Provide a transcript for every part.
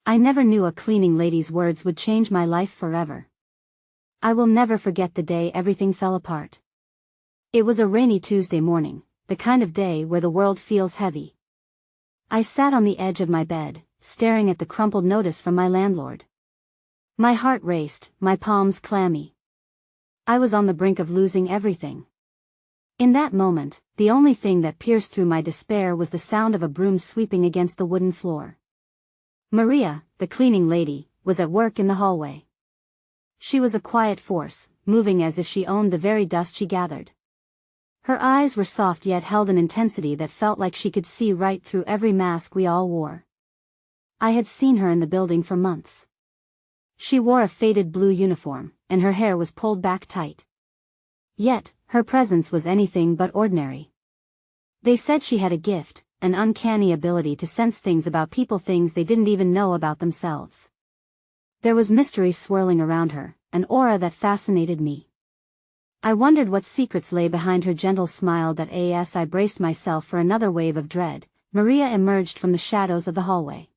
I never knew a cleaning lady's words would change my life forever. I will never forget the day everything fell apart. It was a rainy Tuesday morning, the kind of day where the world feels heavy. I sat on the edge of my bed, staring at the crumpled notice from my landlord. My heart raced, my palms clammy. I was on the brink of losing everything. In that moment, the only thing that pierced through my despair was the sound of a broom sweeping against the wooden floor. Maria, the cleaning lady, was at work in the hallway. She was a quiet force, moving as if she owned the very dust she gathered. Her eyes were soft yet held an intensity that felt like she could see right through every mask we all wore. I had seen her in the building for months. She wore a faded blue uniform, and her hair was pulled back tight. Yet, her presence was anything but ordinary. They said she had a gift, an uncanny ability to sense things about people, things they didn't even know about themselves. There was mystery swirling around her, an aura that fascinated me. I wondered what secrets lay behind her gentle smile. As I braced myself for another wave of dread, Maria emerged from the shadows of the hallway.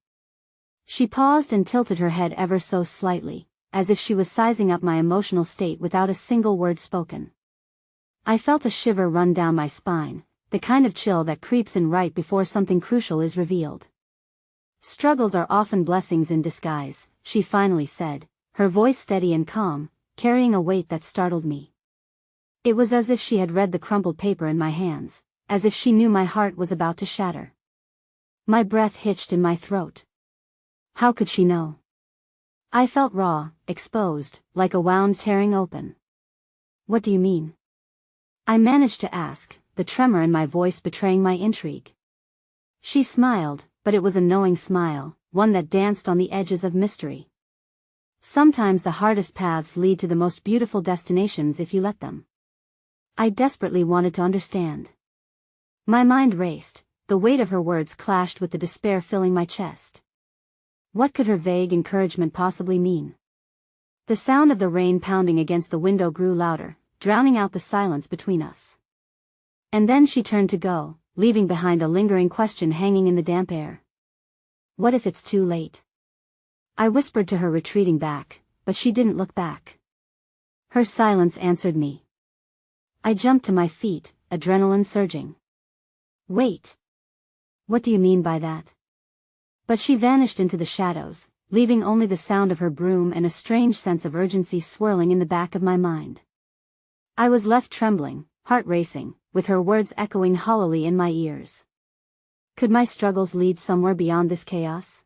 She paused and tilted her head ever so slightly, as if she was sizing up my emotional state without a single word spoken. I felt a shiver run down my spine, the kind of chill that creeps in right before something crucial is revealed. Struggles are often blessings in disguise, she finally said, her voice steady and calm, carrying a weight that startled me. It was as if she had read the crumpled paper in my hands, as if she knew my heart was about to shatter. My breath hitched in my throat. How could she know? I felt raw, exposed, like a wound tearing open. What do you mean? I managed to ask, the tremor in my voice betraying my intrigue. She smiled, but it was a knowing smile, one that danced on the edges of mystery. Sometimes the hardest paths lead to the most beautiful destinations if you let them. I desperately wanted to understand. My mind raced, the weight of her words clashed with the despair filling my chest. What could her vague encouragement possibly mean? The sound of the rain pounding against the window grew louder, drowning out the silence between us. And then she turned to go, leaving behind a lingering question hanging in the damp air. What if it's too late? I whispered to her, retreating back, but she didn't look back. Her silence answered me. I jumped to my feet, adrenaline surging. Wait. What do you mean by that? But she vanished into the shadows, leaving only the sound of her broom and a strange sense of urgency swirling in the back of my mind. I was left trembling, heart racing, with her words echoing hollowly in my ears. Could my struggles lead somewhere beyond this chaos?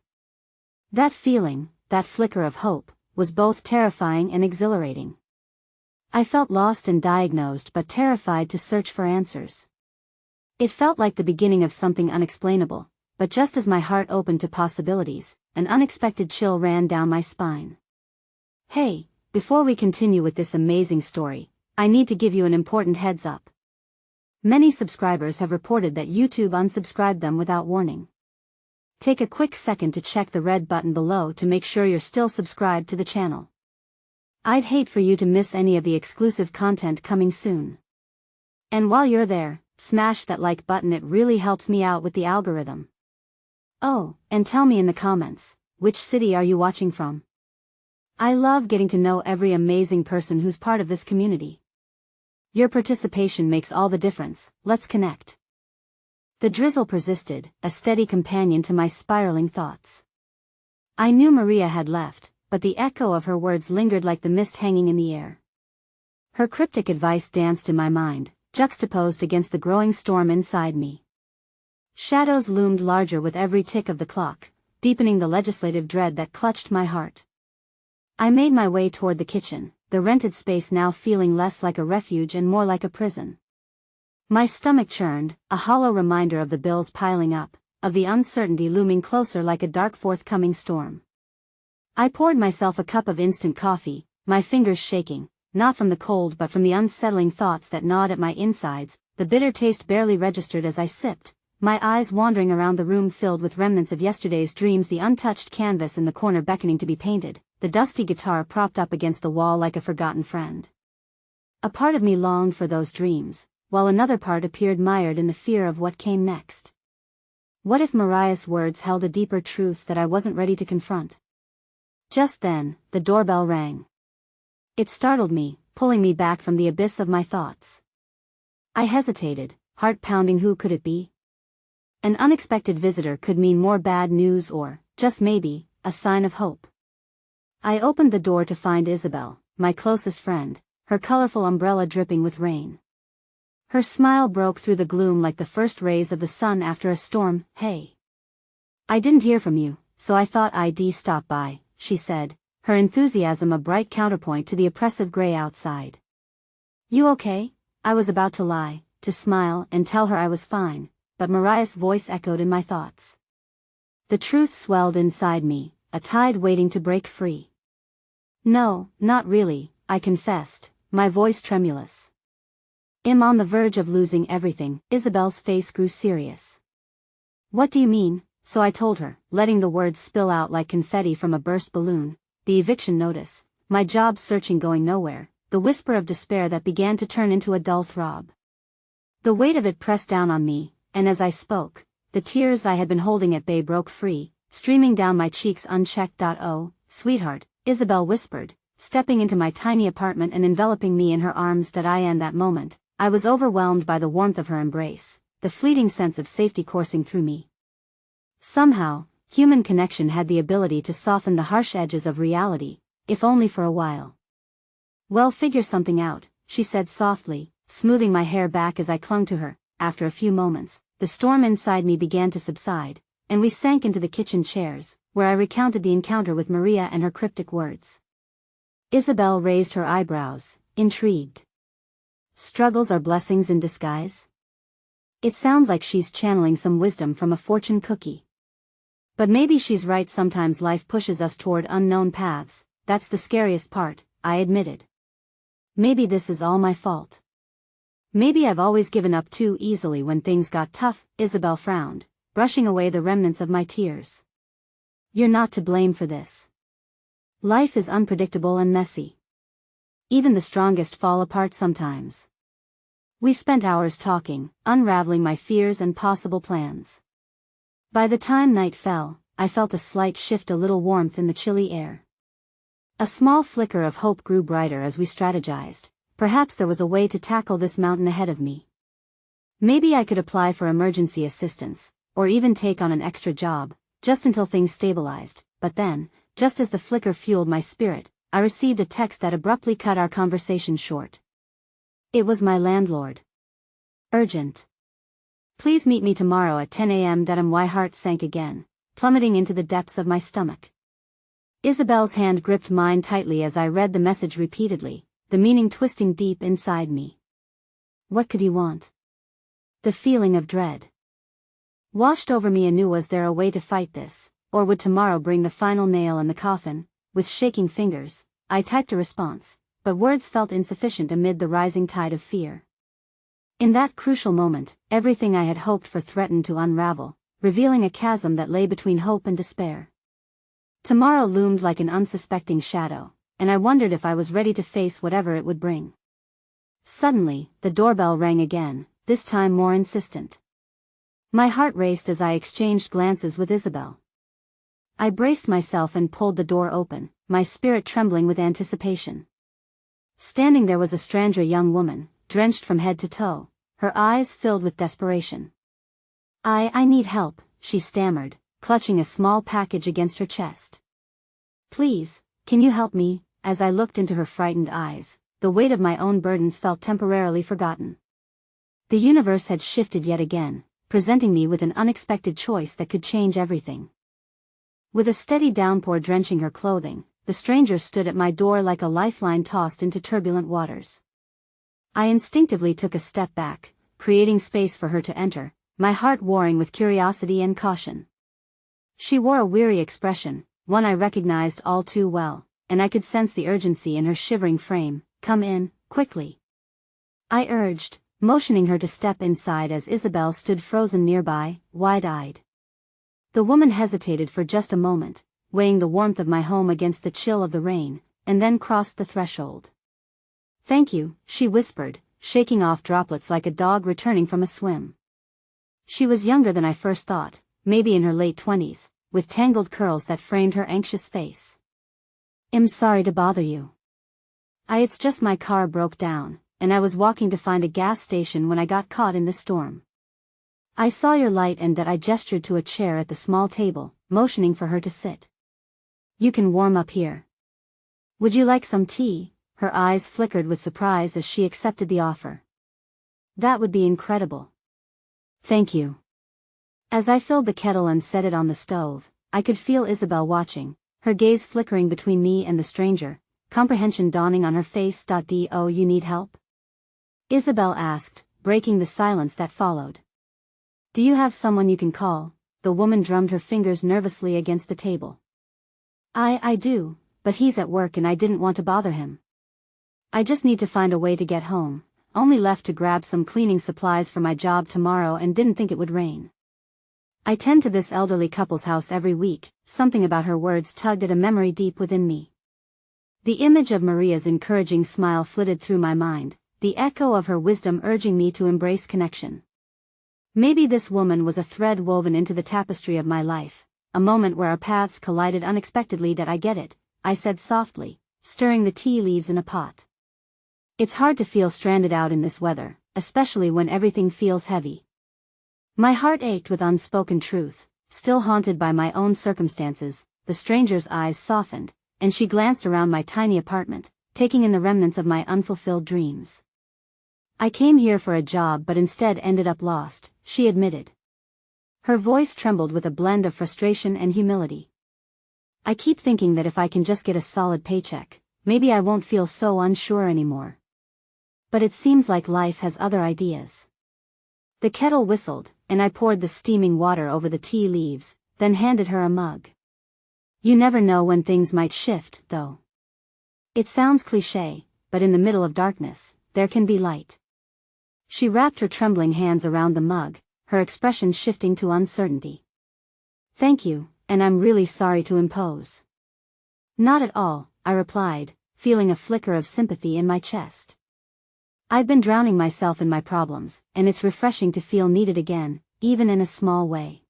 That feeling, that flicker of hope, was both terrifying and exhilarating. I felt lost and diagnosed but terrified to search for answers. It felt like the beginning of something unexplainable, but just as my heart opened to possibilities, an unexpected chill ran down my spine. Hey, before we continue with this amazing story, I need to give you an important heads up. Many subscribers have reported that YouTube unsubscribed them without warning. Take a quick second to check the red button below to make sure you're still subscribed to the channel. I'd hate for you to miss any of the exclusive content coming soon. And while you're there, smash that like button, it really helps me out with the algorithm. Oh, and tell me in the comments, which city are you watching from? I love getting to know every amazing person who's part of this community. Your participation makes all the difference. Let's connect. The drizzle persisted, a steady companion to my spiraling thoughts. I knew Maria had left, but the echo of her words lingered like the mist hanging in the air. Her cryptic advice danced in my mind, juxtaposed against the growing storm inside me. Shadows loomed larger with every tick of the clock, deepening the legislative dread that clutched my heart. I made my way toward the kitchen, the rented space now feeling less like a refuge and more like a prison. My stomach churned, a hollow reminder of the bills piling up, of the uncertainty looming closer like a dark forthcoming storm. I poured myself a cup of instant coffee, my fingers shaking, not from the cold but from the unsettling thoughts that gnawed at my insides. The bitter taste barely registered as I sipped, my eyes wandering around the room filled with remnants of yesterday's dreams, the untouched canvas in the corner beckoning to be painted, the dusty guitar propped up against the wall like a forgotten friend. A part of me longed for those dreams, while another part appeared mired in the fear of what came next. What if Mariah's words held a deeper truth that I wasn't ready to confront? Just then, the doorbell rang. It startled me, pulling me back from the abyss of my thoughts. I hesitated, heart pounding. Who could it be? An unexpected visitor could mean more bad news or, just maybe, a sign of hope. I opened the door to find Isabel, my closest friend, her colorful umbrella dripping with rain. Her smile broke through the gloom like the first rays of the sun after a storm. "Hey. I didn't hear from you, so I thought I'd stop by," she said, her enthusiasm a bright counterpoint to the oppressive gray outside. "You okay?" I was about to lie, to smile and tell her I was fine, but Mariah's voice echoed in my thoughts. The truth swelled inside me, a tide waiting to break free. "No, not really," I confessed, my voice tremulous. "I'm on the verge of losing everything." Isabel's face grew serious. "What do you mean?" So I told her, letting the words spill out like confetti from a burst balloon. The eviction notice, my job searching going nowhere, the whisper of despair that began to turn into a dull throb. The weight of it pressed down on me, and as I spoke, the tears I had been holding at bay broke free, streaming down my cheeks unchecked. "Oh, sweetheart," Isabel whispered, stepping into my tiny apartment and enveloping me in her arms. In that moment, I was overwhelmed by the warmth of her embrace, the fleeting sense of safety coursing through me. Somehow, human connection had the ability to soften the harsh edges of reality, if only for a while. "Well, figure something out," she said softly, smoothing my hair back as I clung to her. After a few moments, the storm inside me began to subside, and we sank into the kitchen chairs, where I recounted the encounter with Maria and her cryptic words. Isabel raised her eyebrows, intrigued. "Struggles are blessings in disguise?" It sounds like she's channeling some wisdom from a fortune cookie. But maybe she's right. Sometimes life pushes us toward unknown paths. That's the scariest part, I admitted. Maybe this is all my fault. Maybe I've always given up too easily when things got tough. Isabel frowned, brushing away the remnants of my tears. "You're not to blame for this. Life is unpredictable and messy. Even the strongest fall apart sometimes." We spent hours talking, unraveling my fears and possible plans. By the time night fell, I felt a slight shift, a little warmth in the chilly air. A small flicker of hope grew brighter as we strategized. Perhaps there was a way to tackle this mountain ahead of me. Maybe I could apply for emergency assistance, or even take on an extra job, just until things stabilized. But then, just as the flicker fueled my spirit, I received a text that abruptly cut our conversation short. It was my landlord. "Urgent. Please meet me tomorrow at 10 a.m. My heart sank again, plummeting into the depths of my stomach. Isabel's hand gripped mine tightly as I read the message repeatedly, the meaning twisting deep inside me. What could he want? The feeling of dread washed over me anew. Was there a way to fight this, or would tomorrow bring the final nail in the coffin? With shaking fingers, I typed a response, but words felt insufficient amid the rising tide of fear. In that crucial moment, everything I had hoped for threatened to unravel, revealing a chasm that lay between hope and despair. Tomorrow loomed like an unsuspecting shadow, and I wondered if I was ready to face whatever it would bring. Suddenly, the doorbell rang again, this time more insistent. My heart raced as I exchanged glances with Isabel. I braced myself and pulled the door open, my spirit trembling with anticipation. Standing there was a stranger, young woman, drenched from head to toe, her eyes filled with desperation. I need help," she stammered, clutching a small package against her chest. "Please, can you help me?" As I looked into her frightened eyes, the weight of my own burdens felt temporarily forgotten. The universe had shifted yet again, presenting me with an unexpected choice that could change everything. With a steady downpour drenching her clothing, the stranger stood at my door like a lifeline tossed into turbulent waters. I instinctively took a step back, creating space for her to enter, my heart warring with curiosity and caution. She wore a weary expression, one I recognized all too well, and I could sense the urgency in her shivering frame. "Come in, quickly," I urged, motioning her to step inside as Isabel stood frozen nearby, wide-eyed. The woman hesitated for just a moment, weighing the warmth of my home against the chill of the rain, and then crossed the threshold. "Thank you," she whispered, shaking off droplets like a dog returning from a swim. She was younger than I first thought, maybe in her late 20s, with tangled curls that framed her anxious face. "I'm sorry to bother you. It's just my car broke down, and I was walking to find a gas station when I got caught in the storm. I saw your light and that I gestured to a chair at the small table, motioning for her to sit. You can warm up here. Would you like some tea?" Her eyes flickered with surprise as she accepted the offer. "That would be incredible. Thank you." As I filled the kettle and set it on the stove, I could feel Isabel watching, her gaze flickering between me and the stranger, comprehension dawning on her face. "Do you need help?" Isabel asked, breaking the silence that followed. "Do you have someone you can call?" The woman drummed her fingers nervously against the table. I do, but he's at work and I didn't want to bother him. I just need to find a way to get home, only left to grab some cleaning supplies for my job tomorrow and didn't think it would rain. I tend to this elderly couple's house every week." Something about her words tugged at a memory deep within me. The image of Maria's encouraging smile flitted through my mind, the echo of her wisdom urging me to embrace connection. Maybe this woman was a thread woven into the tapestry of my life, a moment where our paths collided unexpectedly. "That I get it," I said softly, stirring the tea leaves in a pot. "It's hard to feel stranded out in this weather, especially when everything feels heavy." My heart ached with unspoken truth, still haunted by my own circumstances. The stranger's eyes softened, and she glanced around my tiny apartment, taking in the remnants of my unfulfilled dreams. "I came here for a job but instead ended up lost," she admitted. Her voice trembled with a blend of frustration and humility. "I keep thinking that if I can just get a solid paycheck, maybe I won't feel so unsure anymore. But it seems like life has other ideas." The kettle whistled, and I poured the steaming water over the tea leaves, then handed her a mug. "You never know when things might shift, though. It sounds cliché, but in the middle of darkness, there can be light." She wrapped her trembling hands around the mug, her expression shifting to uncertainty. "Thank you, and I'm really sorry to impose." "Not at all," I replied, feeling a flicker of sympathy in my chest. I've been drowning myself in my problems, and it's refreshing to feel needed again, even in a small way.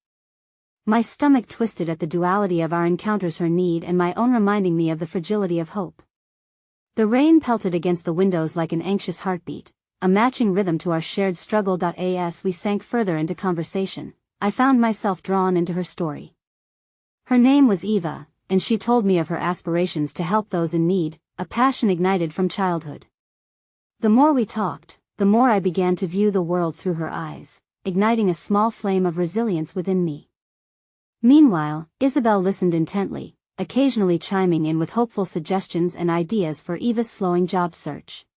My stomach twisted at the duality of our encounters, her need and my own reminding me of the fragility of hope. The rain pelted against the windows like an anxious heartbeat, a matching rhythm to our shared struggle. As we sank further into conversation, I found myself drawn into her story. Her name was Eva, and she told me of her aspirations to help those in need, a passion ignited from childhood. The more we talked, the more I began to view the world through her eyes, igniting a small flame of resilience within me. Meanwhile, Isabel listened intently, occasionally chiming in with hopeful suggestions and ideas for Eva's slowing job search.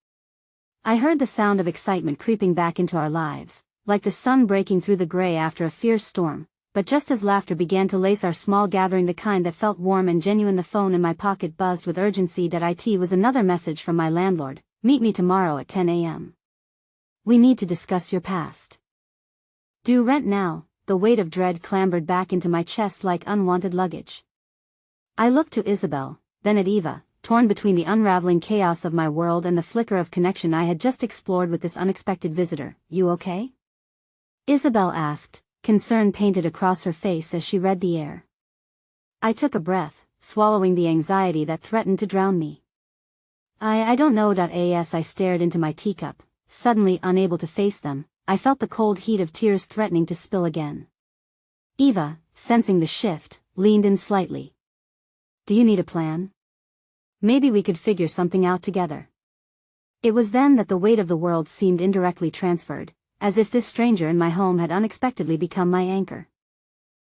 I heard the sound of excitement creeping back into our lives, like the sun breaking through the gray after a fierce storm, but just as laughter began to lace our small gathering, the kind that felt warm and genuine, the phone in my pocket buzzed with urgency. It was another message from my landlord. "Meet me tomorrow at 10 a.m. We need to discuss your past. Due rent now." The weight of dread clambered back into my chest like unwanted luggage. I looked to Isabel, then at Eva, torn between the unraveling chaos of my world and the flicker of connection I had just explored with this unexpected visitor. "You okay?" Isabel asked, concern painted across her face as she read the air. I took a breath, swallowing the anxiety that threatened to drown me. I don't know. As I stared into my teacup, suddenly unable to face them, I felt the cold heat of tears threatening to spill again. Eva, sensing the shift, leaned in slightly. "Do you need a plan? Maybe we could figure something out together." It was then that the weight of the world seemed indirectly transferred, as if this stranger in my home had unexpectedly become my anchor.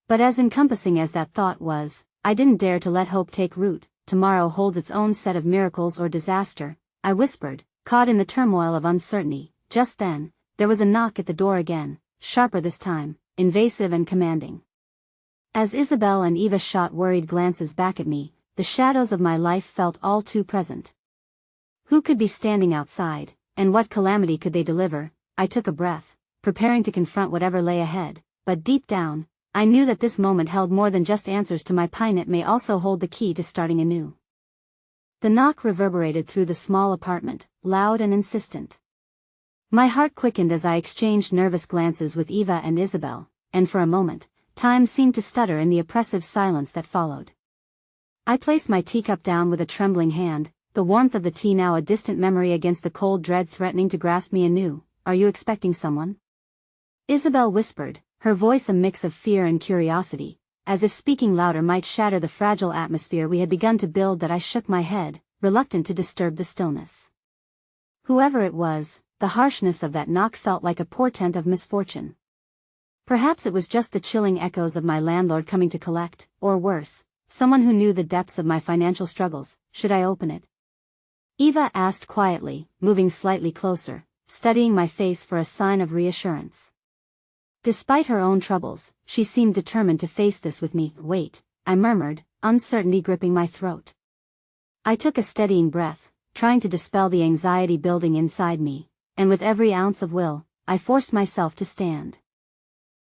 But as encompassing as that thought was, I didn't dare to let hope take root. "Tomorrow holds its own set of miracles or disaster," I whispered, caught in the turmoil of uncertainty. Just then, there was a knock at the door again, sharper this time, invasive and commanding. As Isabel and Eva shot worried glances back at me, the shadows of my life felt all too present. Who could be standing outside, and what calamity could they deliver? I took a breath, preparing to confront whatever lay ahead, but deep down, I knew that this moment held more than just answers to my pain. It may also hold the key to starting anew. The knock reverberated through the small apartment, loud and insistent. My heart quickened as I exchanged nervous glances with Eva and Isabel, and for a moment, Time seemed to stutter in the oppressive silence that followed. I placed my teacup down with a trembling hand, the warmth of the tea now a distant memory against the cold dread threatening to grasp me anew. "Are you expecting someone?" Isabel whispered, her voice a mix of fear and curiosity, as if speaking louder might shatter the fragile atmosphere we had begun to build. That I shook my head, reluctant to disturb the stillness. Whoever it was, the harshness of that knock felt like a portent of misfortune. Perhaps it was just the chilling echoes of my landlord coming to collect, or worse, someone who knew the depths of my financial struggles. "Should I open it?" Eva asked quietly, moving slightly closer, studying my face for a sign of reassurance. Despite her own troubles, she seemed determined to face this with me. "Wait," I murmured, uncertainty gripping my throat. I took a steadying breath, trying to dispel the anxiety building inside me, and with every ounce of will, I forced myself to stand.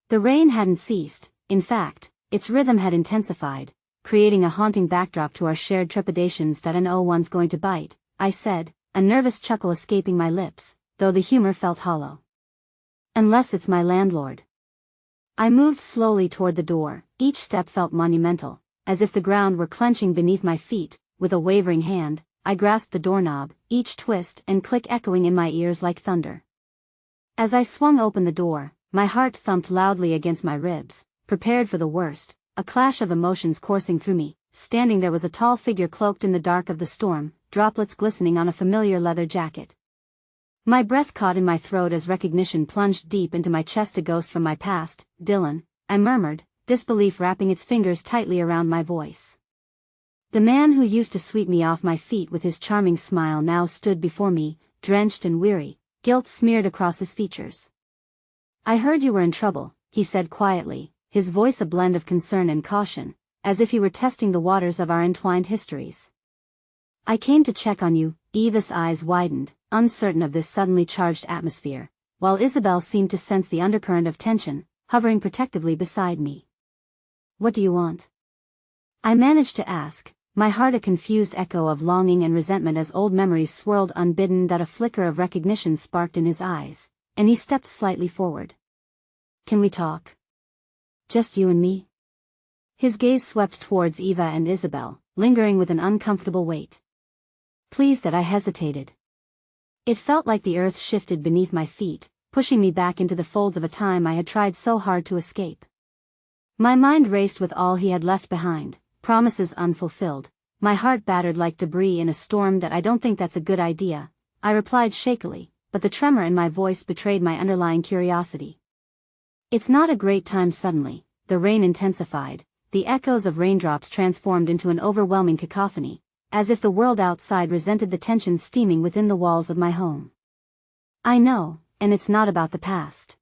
The rain hadn't ceased. In fact, its rhythm had intensified, creating a haunting backdrop to our shared trepidations. "That I know one's going to bite," I said, a nervous chuckle escaping my lips, though the humor felt hollow. "Unless it's my landlord." I moved slowly toward the door, each step felt monumental, as if the ground were clenching beneath my feet. With a wavering hand, I grasped the doorknob, each twist and click echoing in my ears like thunder. As I swung open the door, my heart thumped loudly against my ribs, prepared for the worst, a clash of emotions coursing through me. Standing there was a tall figure cloaked in the dark of the storm, droplets glistening on a familiar leather jacket. My breath caught in my throat as recognition plunged deep into my chest. "A ghost from my past, Dylan," I murmured, disbelief wrapping its fingers tightly around my voice. The man who used to sweep me off my feet with his charming smile now stood before me, drenched and weary, guilt smeared across his features. "I heard you were in trouble," he said quietly, his voice a blend of concern and caution, as if he were testing the waters of our entwined histories. "I came to check on you." Eva's eyes widened, uncertain of this suddenly charged atmosphere, while Isabel seemed to sense the undercurrent of tension, hovering protectively beside me. "What do you want?" I managed to ask, my heart a confused echo of longing and resentment as old memories swirled unbidden. That a flicker of recognition sparked in his eyes, and he stepped slightly forward. "Can we talk? Just you and me?" His gaze swept towards Eva and Isabel, lingering with an uncomfortable weight. Pleased that I hesitated. It felt like the earth shifted beneath my feet, pushing me back into the folds of a time I had tried so hard to escape. My mind raced with all he had left behind, promises unfulfilled, my heart battered like debris in a storm. "That I don't think that's a good idea," I replied shakily, but the tremor in my voice betrayed my underlying curiosity. "It's not a great time." Suddenly, the rain intensified, the echoes of raindrops transformed into an overwhelming cacophony, as if the world outside resented the tension steaming within the walls of my home. "I know, and it's not about the past.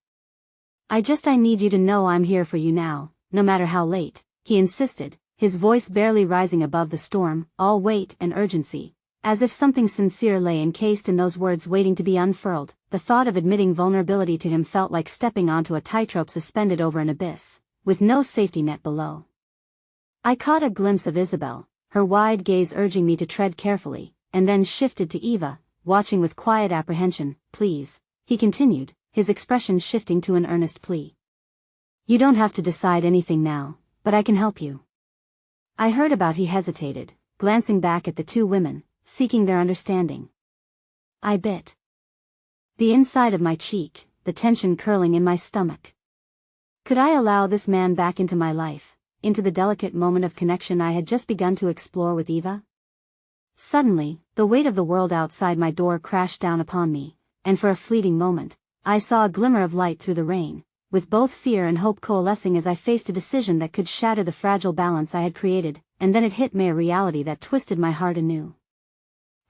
I need you to know I'm here for you now, no matter how late," he insisted, his voice barely rising above the storm, all weight and urgency, as if something sincere lay encased in those words waiting to be unfurled. The thought of admitting vulnerability to him felt like stepping onto a tightrope suspended over an abyss, with no safety net below. I caught a glimpse of Isabel, her wide gaze urging me to tread carefully, and then shifted to Eva, watching with quiet apprehension. "Please," he continued, his expression shifting to an earnest plea. "You don't have to decide anything now, but I can help you." I heard about. He hesitated, glancing back at the two women, seeking their understanding. I bit the inside of my cheek, the tension curling in my stomach. Could I allow this man back into my life, into the delicate moment of connection I had just begun to explore with Eva? Suddenly, the weight of the world outside my door crashed down upon me, and for a fleeting moment, I saw a glimmer of light through the rain, with both fear and hope coalescing as I faced a decision that could shatter the fragile balance I had created. And then it hit me, a reality that twisted my heart anew.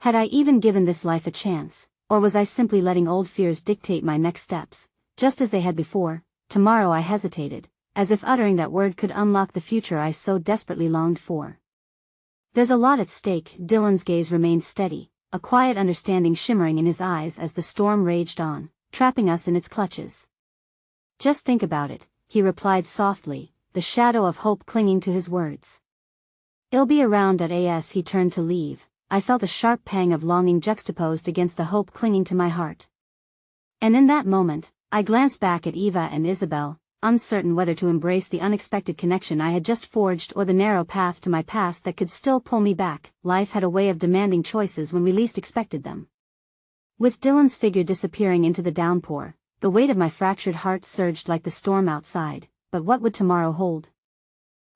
Had I even given this life a chance, or was I simply letting old fears dictate my next steps, just as they had before? Tomorrow, I hesitated, as if uttering that word could unlock the future I so desperately longed for. "There's a lot at stake." Dylan's gaze remained steady, a quiet understanding shimmering in his eyes as the storm raged on, trapping us in its clutches. "Just think about it," he replied softly, the shadow of hope clinging to his words. "I'll be around at as." He turned to leave. I felt a sharp pang of longing juxtaposed against the hope clinging to my heart. And in that moment, I glanced back at Eva and Isabel, uncertain whether to embrace the unexpected connection I had just forged or the narrow path to my past that could still pull me back. Life had a way of demanding choices when we least expected them. With Dylan's figure disappearing into the downpour, the weight of my fractured heart surged like the storm outside. But what would tomorrow hold?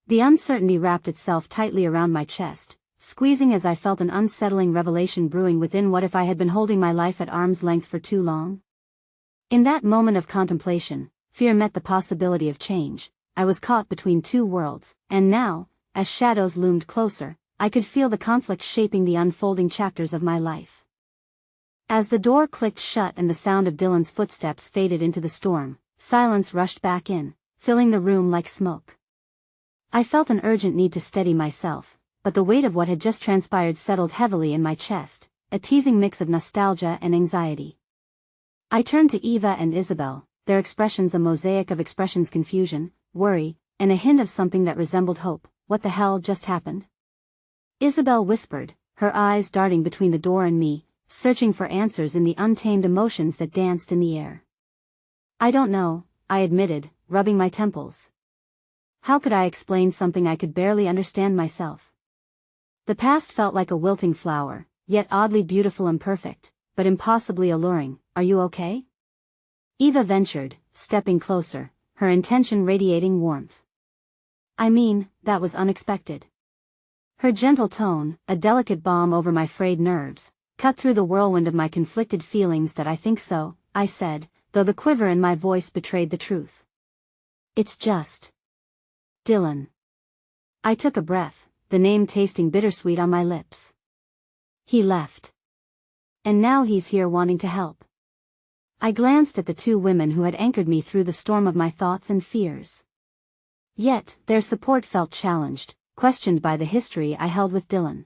The uncertainty wrapped itself tightly around my chest, squeezing as I felt an unsettling revelation brewing within. What if I had been holding my life at arm's length for too long? In that moment of contemplation, fear met the possibility of change. I was caught between two worlds, and now, as shadows loomed closer, I could feel the conflict shaping the unfolding chapters of my life. As the door clicked shut and the sound of Dylan's footsteps faded into the storm, silence rushed back in, filling the room like smoke. I felt an urgent need to steady myself, but the weight of what had just transpired settled heavily in my chest, a teasing mix of nostalgia and anxiety. I turned to Eva and Isabel, their expressions a mosaic of expressions: confusion, worry, and a hint of something that resembled hope. What the hell just happened? Isabel whispered, her eyes darting between the door and me, searching for answers in the untamed emotions that danced in the air. I don't know, I admitted, rubbing my temples. How could I explain something I could barely understand myself? The past felt like a wilting flower, yet oddly beautiful and perfect, but impossibly alluring. Are you okay? Eva ventured, stepping closer, her intention radiating warmth. I mean, that was unexpected. Her gentle tone, a delicate balm over my frayed nerves, cut through the whirlwind of my conflicted feelings. That I think so, I said, though the quiver in my voice betrayed the truth. It's just Dylan. I took a breath, the name tasting bittersweet on my lips. He left. And now he's here wanting to help. I glanced at the two women who had anchored me through the storm of my thoughts and fears. Yet, their support felt challenged, questioned by the history I held with Dylan.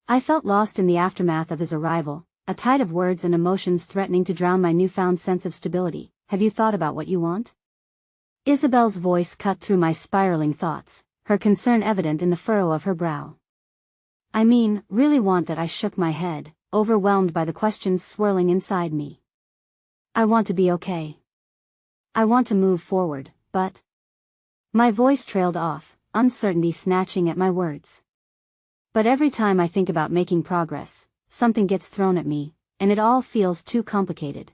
I felt lost in the aftermath of his arrival, a tide of words and emotions threatening to drown my newfound sense of stability. Have you thought about what you want? Isabel's voice cut through my spiraling thoughts, her concern evident in the furrow of her brow. I mean, really want that. I shook my head, overwhelmed by the questions swirling inside me. I want to be okay. I want to move forward, but... My voice trailed off, uncertainty snatching at my words. But every time I think about making progress, something gets thrown at me, and it all feels too complicated.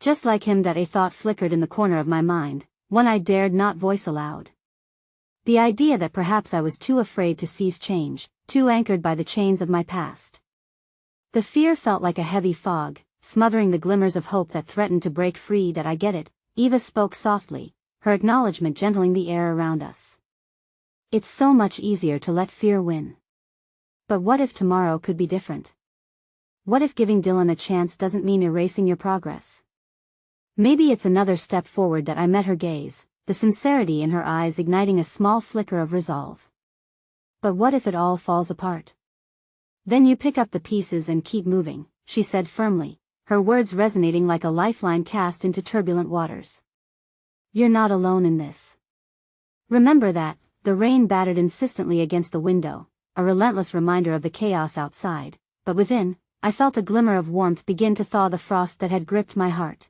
Just like him, that a thought flickered in the corner of my mind, one I dared not voice aloud. The idea that perhaps I was too afraid to seize change, too anchored by the chains of my past. The fear felt like a heavy fog, smothering the glimmers of hope that threatened to break free. That I get it, Eva spoke softly, her acknowledgement gentling the air around us. It's so much easier to let fear win. But what if tomorrow could be different? What if giving Dylan a chance doesn't mean erasing your progress? Maybe it's another step forward. That I met her gaze, the sincerity in her eyes igniting a small flicker of resolve. But what if it all falls apart? Then you pick up the pieces and keep moving, she said firmly, her words resonating like a lifeline cast into turbulent waters. You're not alone in this. Remember that. The rain battered insistently against the window, a relentless reminder of the chaos outside, but within, I felt a glimmer of warmth begin to thaw the frost that had gripped my heart.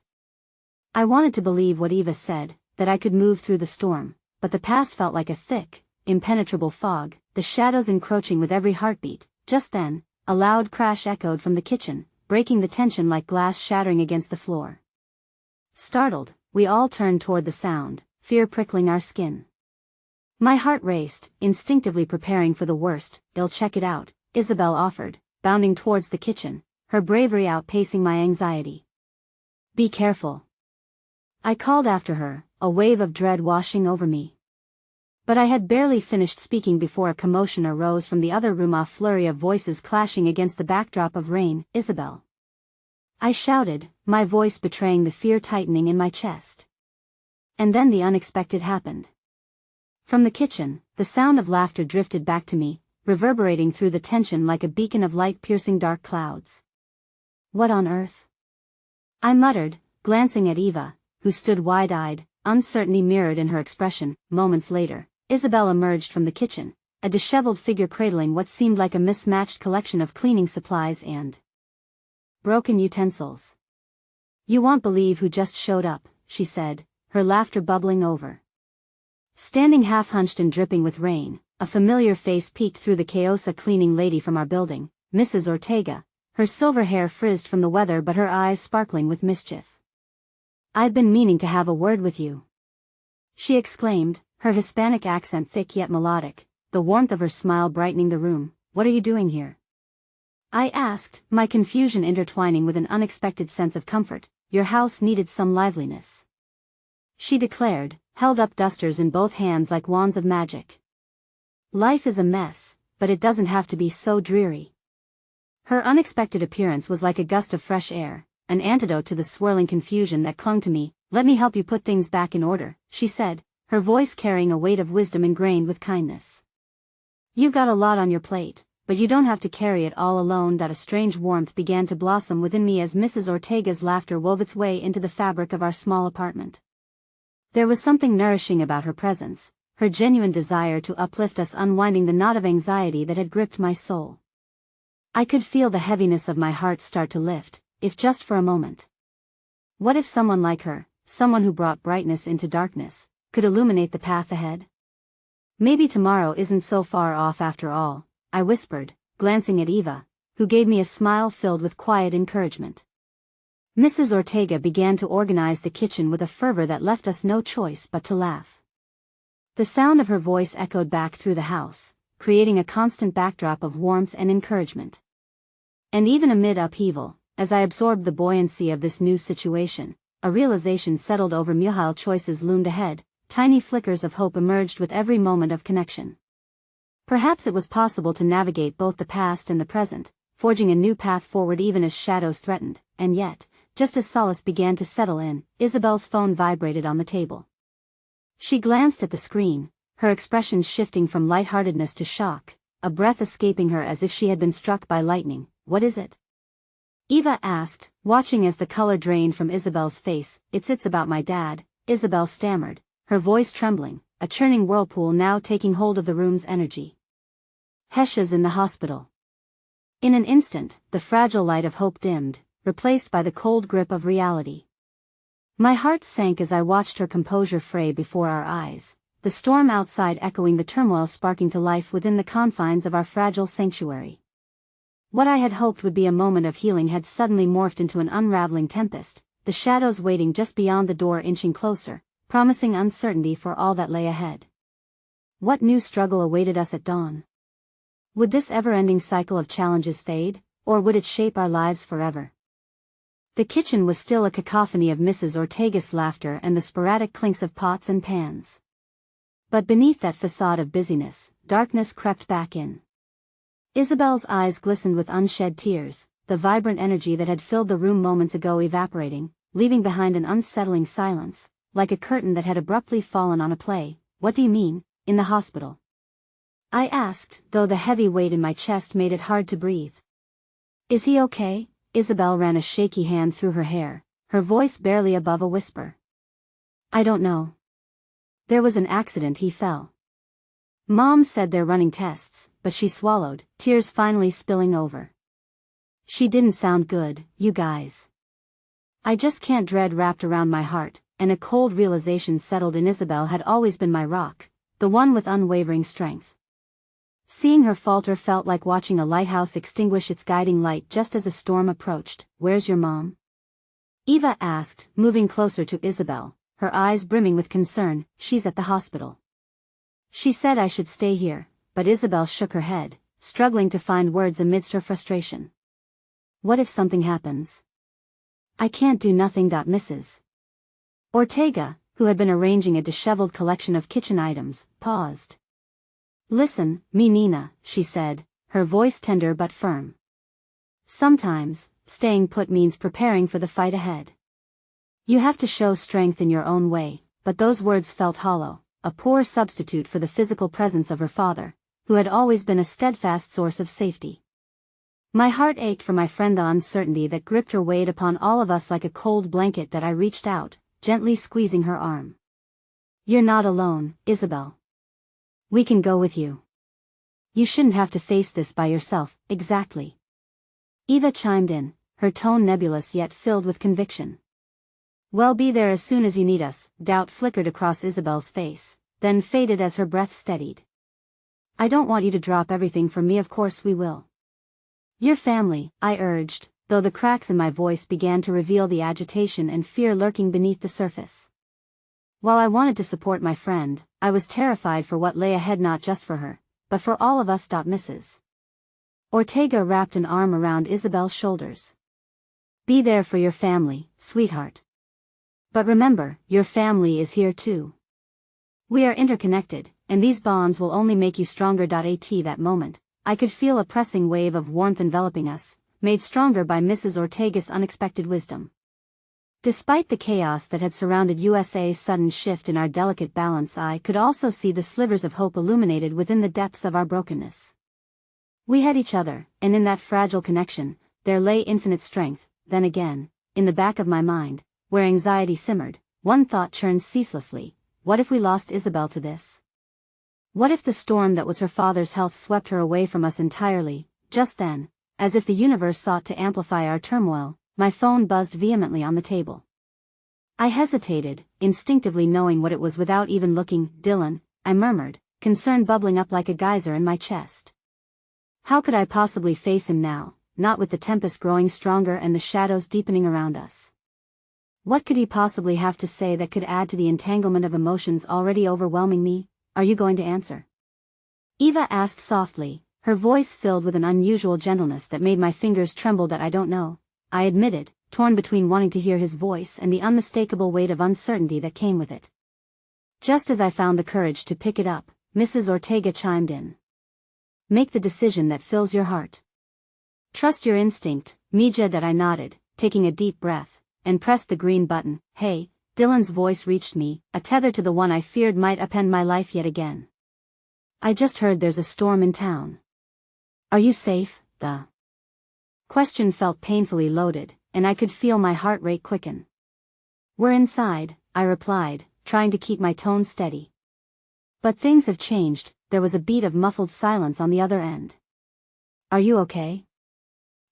I wanted to believe what Eva said, that I could move through the storm, but the past felt like a thick, impenetrable fog, the shadows encroaching with every heartbeat. Just then, a loud crash echoed from the kitchen, breaking the tension like glass shattering against the floor. Startled, we all turned toward the sound, fear prickling our skin. My heart raced, instinctively preparing for the worst. I'll check it out, Isabel offered, bounding towards the kitchen, her bravery outpacing my anxiety. Be careful. I called after her, a wave of dread washing over me. But I had barely finished speaking before a commotion arose from the other room, a flurry of voices clashing against the backdrop of rain. Isabel! I shouted, my voice betraying the fear tightening in my chest. And then the unexpected happened. From the kitchen, the sound of laughter drifted back to me, reverberating through the tension like a beacon of light piercing dark clouds. What on earth? I muttered, glancing at Eva, who stood wide-eyed, uncertainty mirrored in her expression. Moments later, Isabel emerged from the kitchen, a disheveled figure cradling what seemed like a mismatched collection of cleaning supplies and broken utensils. You won't believe who just showed up, she said, her laughter bubbling over. Standing half-hunched and dripping with rain, a familiar face peeked through the chaos. A cleaning lady from our building, Mrs. Ortega, her silver hair frizzed from the weather but her eyes sparkling with mischief. "I've been meaning to have a word with you," she exclaimed, her Hispanic accent thick yet melodic, the warmth of her smile brightening the room. "What are you doing here?" I asked, my confusion intertwining with an unexpected sense of comfort. "Your house needed some liveliness," she declared, held up dusters in both hands like wands of magic. "Life is a mess, but it doesn't have to be so dreary." Her unexpected appearance was like a gust of fresh air, an antidote to the swirling confusion that clung to me. "Let me help you put things back in order," she said, her voice carrying a weight of wisdom ingrained with kindness. "You've got a lot on your plate, but you don't have to carry it all alone." A strange warmth began to blossom within me as Mrs. Ortega's laughter wove its way into the fabric of our small apartment. There was something nourishing about her presence, her genuine desire to uplift us unwinding the knot of anxiety that had gripped my soul. I could feel the heaviness of my heart start to lift, if just for a moment. What if someone like her, someone who brought brightness into darkness, could illuminate the path ahead? "Maybe tomorrow isn't so far off after all," I whispered, glancing at Eva, who gave me a smile filled with quiet encouragement. Mrs. Ortega began to organize the kitchen with a fervor that left us no choice but to laugh. The sound of her voice echoed back through the house, creating a constant backdrop of warmth and encouragement. And even amid upheaval, as I absorbed the buoyancy of this new situation, a realization settled over me. Choices loomed ahead, tiny flickers of hope emerged with every moment of connection. Perhaps it was possible to navigate both the past and the present, forging a new path forward even as shadows threatened. And yet, just as solace began to settle in, Isabel's phone vibrated on the table. She glanced at the screen, her expression shifting from lightheartedness to shock, a breath escaping her as if she had been struck by lightning. "What is it?" Eva asked, watching as the color drained from Isabel's face. It's about my dad," Isabel stammered, her voice trembling, a churning whirlpool now taking hold of the room's energy. "Hesha's in the hospital." In an instant, the fragile light of hope dimmed, replaced by the cold grip of reality. My heart sank as I watched her composure fray before our eyes, the storm outside echoing the turmoil sparking to life within the confines of our fragile sanctuary. What I had hoped would be a moment of healing had suddenly morphed into an unraveling tempest, the shadows waiting just beyond the door inching closer, promising uncertainty for all that lay ahead. What new struggle awaited us at dawn? Would this ever-ending cycle of challenges fade, or would it shape our lives forever? The kitchen was still a cacophony of Mrs. Ortega's laughter and the sporadic clinks of pots and pans. But beneath that facade of busyness, darkness crept back in. Isabel's eyes glistened with unshed tears, the vibrant energy that had filled the room moments ago evaporating, leaving behind an unsettling silence, like a curtain that had abruptly fallen on a play. "What do you mean, in the hospital?" I asked, though the heavy weight in my chest made it hard to breathe. "Is he okay?" Isabel ran a shaky hand through her hair, her voice barely above a whisper. "I don't know. There was an accident. He fell. Mom said they're running tests," but she swallowed, tears finally spilling over. "She didn't sound good, you guys." I just can't. Dread wrapped around my heart, and a cold realization settled in. Isabel had always been my rock, the one with unwavering strength. Seeing her falter felt like watching a lighthouse extinguish its guiding light just as a storm approached. "Where's your mom?" Eva asked, moving closer to Isabel, her eyes brimming with concern. "She's at the hospital. She said I should stay here," but Isabel shook her head, struggling to find words amidst her frustration. "What if something happens?" "I can't do nothing." Mrs. Ortega, who had been arranging a disheveled collection of kitchen items, paused. "Listen, me Nina," she said, her voice tender but firm. "Sometimes, staying put means preparing for the fight ahead. You have to show strength in your own way." But those words felt hollow, a poor substitute for the physical presence of her father, who had always been a steadfast source of safety. My heart ached for my friend. The uncertainty that gripped her weighed upon all of us like a cold blanket. I reached out, gently squeezing her arm. "You're not alone, Isabel. We can go with you. You shouldn't have to face this by yourself." "Exactly." Eva chimed in, her tone nebulous yet filled with conviction. We'll be there as soon as you need us. Doubt flickered across Isabel's face, then faded as her breath steadied. I don't want you to drop everything for me. Of course we will. Your family, I urged, though the cracks in my voice began to reveal the agitation and fear lurking beneath the surface. While I wanted to support my friend, I was terrified for what lay ahead, not just for her, but for all of us. Mrs. Ortega wrapped an arm around Isabel's shoulders. Be there for your family, sweetheart. But remember, your family is here too. We are interconnected, and these bonds will only make you stronger. At that moment, I could feel a pressing wave of warmth enveloping us, made stronger by Mrs. Ortega's unexpected wisdom. Despite the chaos that had surrounded USA's sudden shift in our delicate balance, I could also see the slivers of hope illuminated within the depths of our brokenness. We had each other, and in that fragile connection, there lay infinite strength. Then again, in the back of my mind, where anxiety simmered, one thought churned ceaselessly: what if we lost Isabel to this? What if the storm that was her father's health swept her away from us entirely? Just then, as if the universe sought to amplify our turmoil, my phone buzzed vehemently on the table. I hesitated, instinctively knowing what it was without even looking. Dylan, I murmured, concern bubbling up like a geyser in my chest. How could I possibly face him now, not with the tempest growing stronger and the shadows deepening around us? What could he possibly have to say that could add to the entanglement of emotions already overwhelming me? Are you going to answer? Eva asked softly, her voice filled with an unusual gentleness that made my fingers tremble. That I don't know, I admitted, torn between wanting to hear his voice and the unmistakable weight of uncertainty that came with it. Just as I found the courage to pick it up, Mrs. Ortega chimed in. Make the decision that fills your heart. Trust your instinct, Mija. That I nodded, taking a deep breath, and pressed the green button. Hey, Dylan's voice reached me, a tether to the one I feared might upend my life yet again. I just heard there's a storm in town. Are you safe? The question felt painfully loaded, and I could feel my heart rate quicken. We're inside, I replied, trying to keep my tone steady. But things have changed. There was a beat of muffled silence on the other end. Are you okay?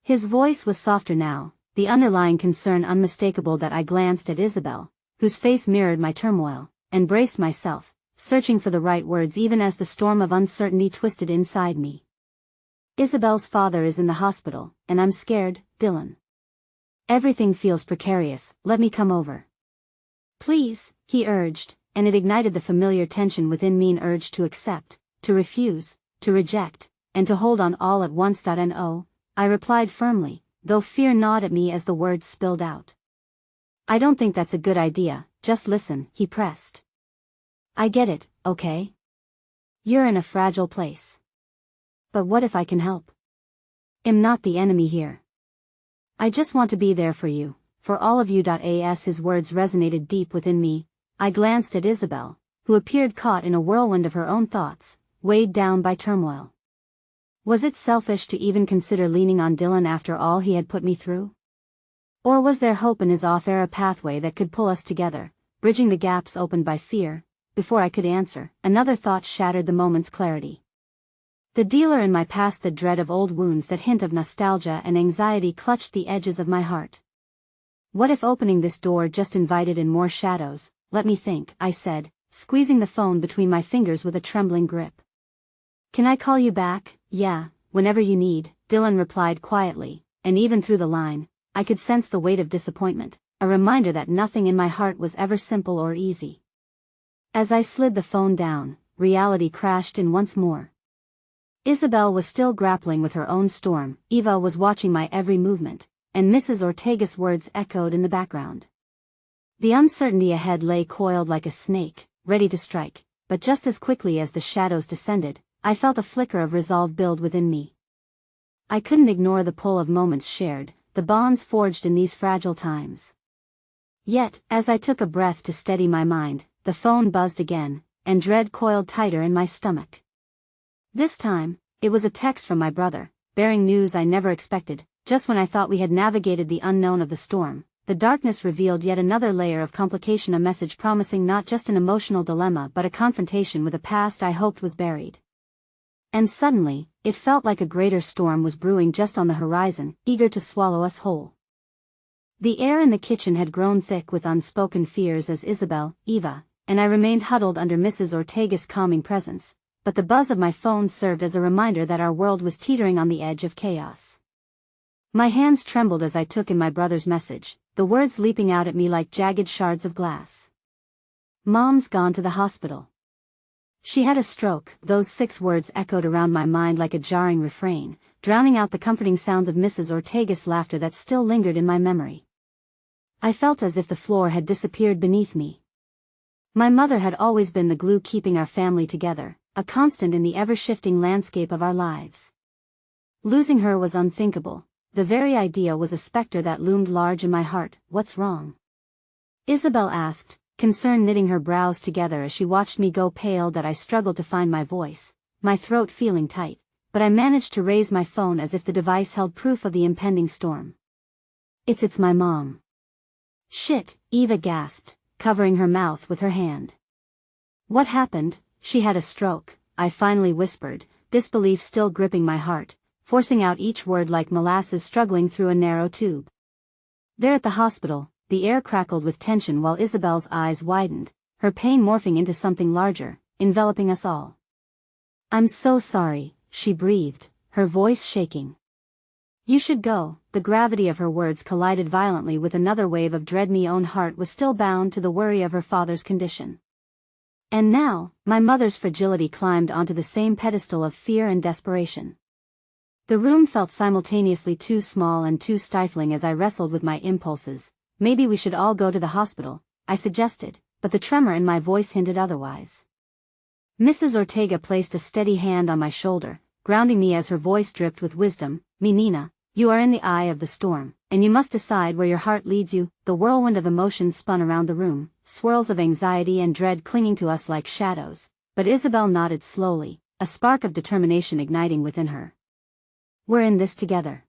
His voice was softer now, the underlying concern unmistakable. That I glanced at Isabel, whose face mirrored my turmoil, and braced myself, searching for the right words even as the storm of uncertainty twisted inside me. Isabel's father is in the hospital, and I'm scared, Dylan. Everything feels precarious. Let me come over. Please, he urged, and it ignited the familiar tension within me, an urge to accept, to refuse, to reject, and to hold on all at once. No, I replied firmly, though fear gnawed at me as the words spilled out. I don't think that's a good idea. Just listen, he pressed. I get it, okay? You're in a fragile place. But what if I can help? I'm not the enemy here. I just want to be there for you, for all of you. As his words resonated deep within me, I glanced at Isabel, who appeared caught in a whirlwind of her own thoughts, weighed down by turmoil. Was it selfish to even consider leaning on Dylan after all he had put me through? Or was there hope in his off-era pathway that could pull us together, bridging the gaps opened by fear? Before I could answer, another thought shattered the moment's clarity. The dealer in my past, the dread of old wounds, that hint of nostalgia and anxiety clutched the edges of my heart. What if opening this door just invited in more shadows? Let me think, I said, squeezing the phone between my fingers with a trembling grip. Can I call you back? Yeah, whenever you need, Dylan replied quietly, and even through the line, I could sense the weight of disappointment, a reminder that nothing in my heart was ever simple or easy. As I slid the phone down, reality crashed in once more. Isabel was still grappling with her own storm, Eva was watching my every movement, and Mrs. Ortega's words echoed in the background. The uncertainty ahead lay coiled like a snake, ready to strike, but just as quickly as the shadows descended, I felt a flicker of resolve build within me. I couldn't ignore the pull of moments shared, the bonds forged in these fragile times. Yet, as I took a breath to steady my mind, the phone buzzed again, and dread coiled tighter in my stomach. This time, it was a text from my brother, bearing news I never expected. Just when I thought we had navigated the unknown of the storm, the darkness revealed yet another layer of complication, a message promising not just an emotional dilemma but a confrontation with a past I hoped was buried. And suddenly, it felt like a greater storm was brewing just on the horizon, eager to swallow us whole. The air in the kitchen had grown thick with unspoken fears as Isabel, Eva, and I remained huddled under Mrs. Ortega's calming presence, but the buzz of my phone served as a reminder that our world was teetering on the edge of chaos. My hands trembled as I took in my brother's message, the words leaping out at me like jagged shards of glass. "Mom's gone to the hospital. She had a stroke." Those 6 words echoed around my mind like a jarring refrain, drowning out the comforting sounds of Mrs. Ortega's laughter that still lingered in my memory. I felt as if the floor had disappeared beneath me. My mother had always been the glue keeping our family together, a constant in the ever-shifting landscape of our lives. Losing her was unthinkable. The very idea was a specter that loomed large in my heart. "What's wrong?" Isabel asked, concern knitting her brows together as she watched me go pale. That I struggled to find my voice, my throat feeling tight, but I managed to raise my phone as if the device held proof of the impending storm. It's my mom." "Shit," Eva gasped, covering her mouth with her hand. "What happened?" "She had a stroke," I finally whispered, disbelief still gripping my heart, forcing out each word like molasses struggling through a narrow tube. There at the hospital, the air crackled with tension while Isabel's eyes widened, her pain morphing into something larger, enveloping us all. "I'm so sorry," she breathed, her voice shaking. "You should go." The gravity of her words collided violently with another wave of dread. My own heart was still bound to the worry of her father's condition. And now, my mother's fragility climbed onto the same pedestal of fear and desperation. The room felt simultaneously too small and too stifling as I wrestled with my impulses. "Maybe we should all go to the hospital," I suggested, but the tremor in my voice hinted otherwise. Mrs. Ortega placed a steady hand on my shoulder, grounding me as her voice dripped with wisdom. "Mi Nina, you are in the eye of the storm, and you must decide where your heart leads you." The whirlwind of emotions spun around the room, swirls of anxiety and dread clinging to us like shadows, but Isabel nodded slowly, a spark of determination igniting within her. "We're in this together.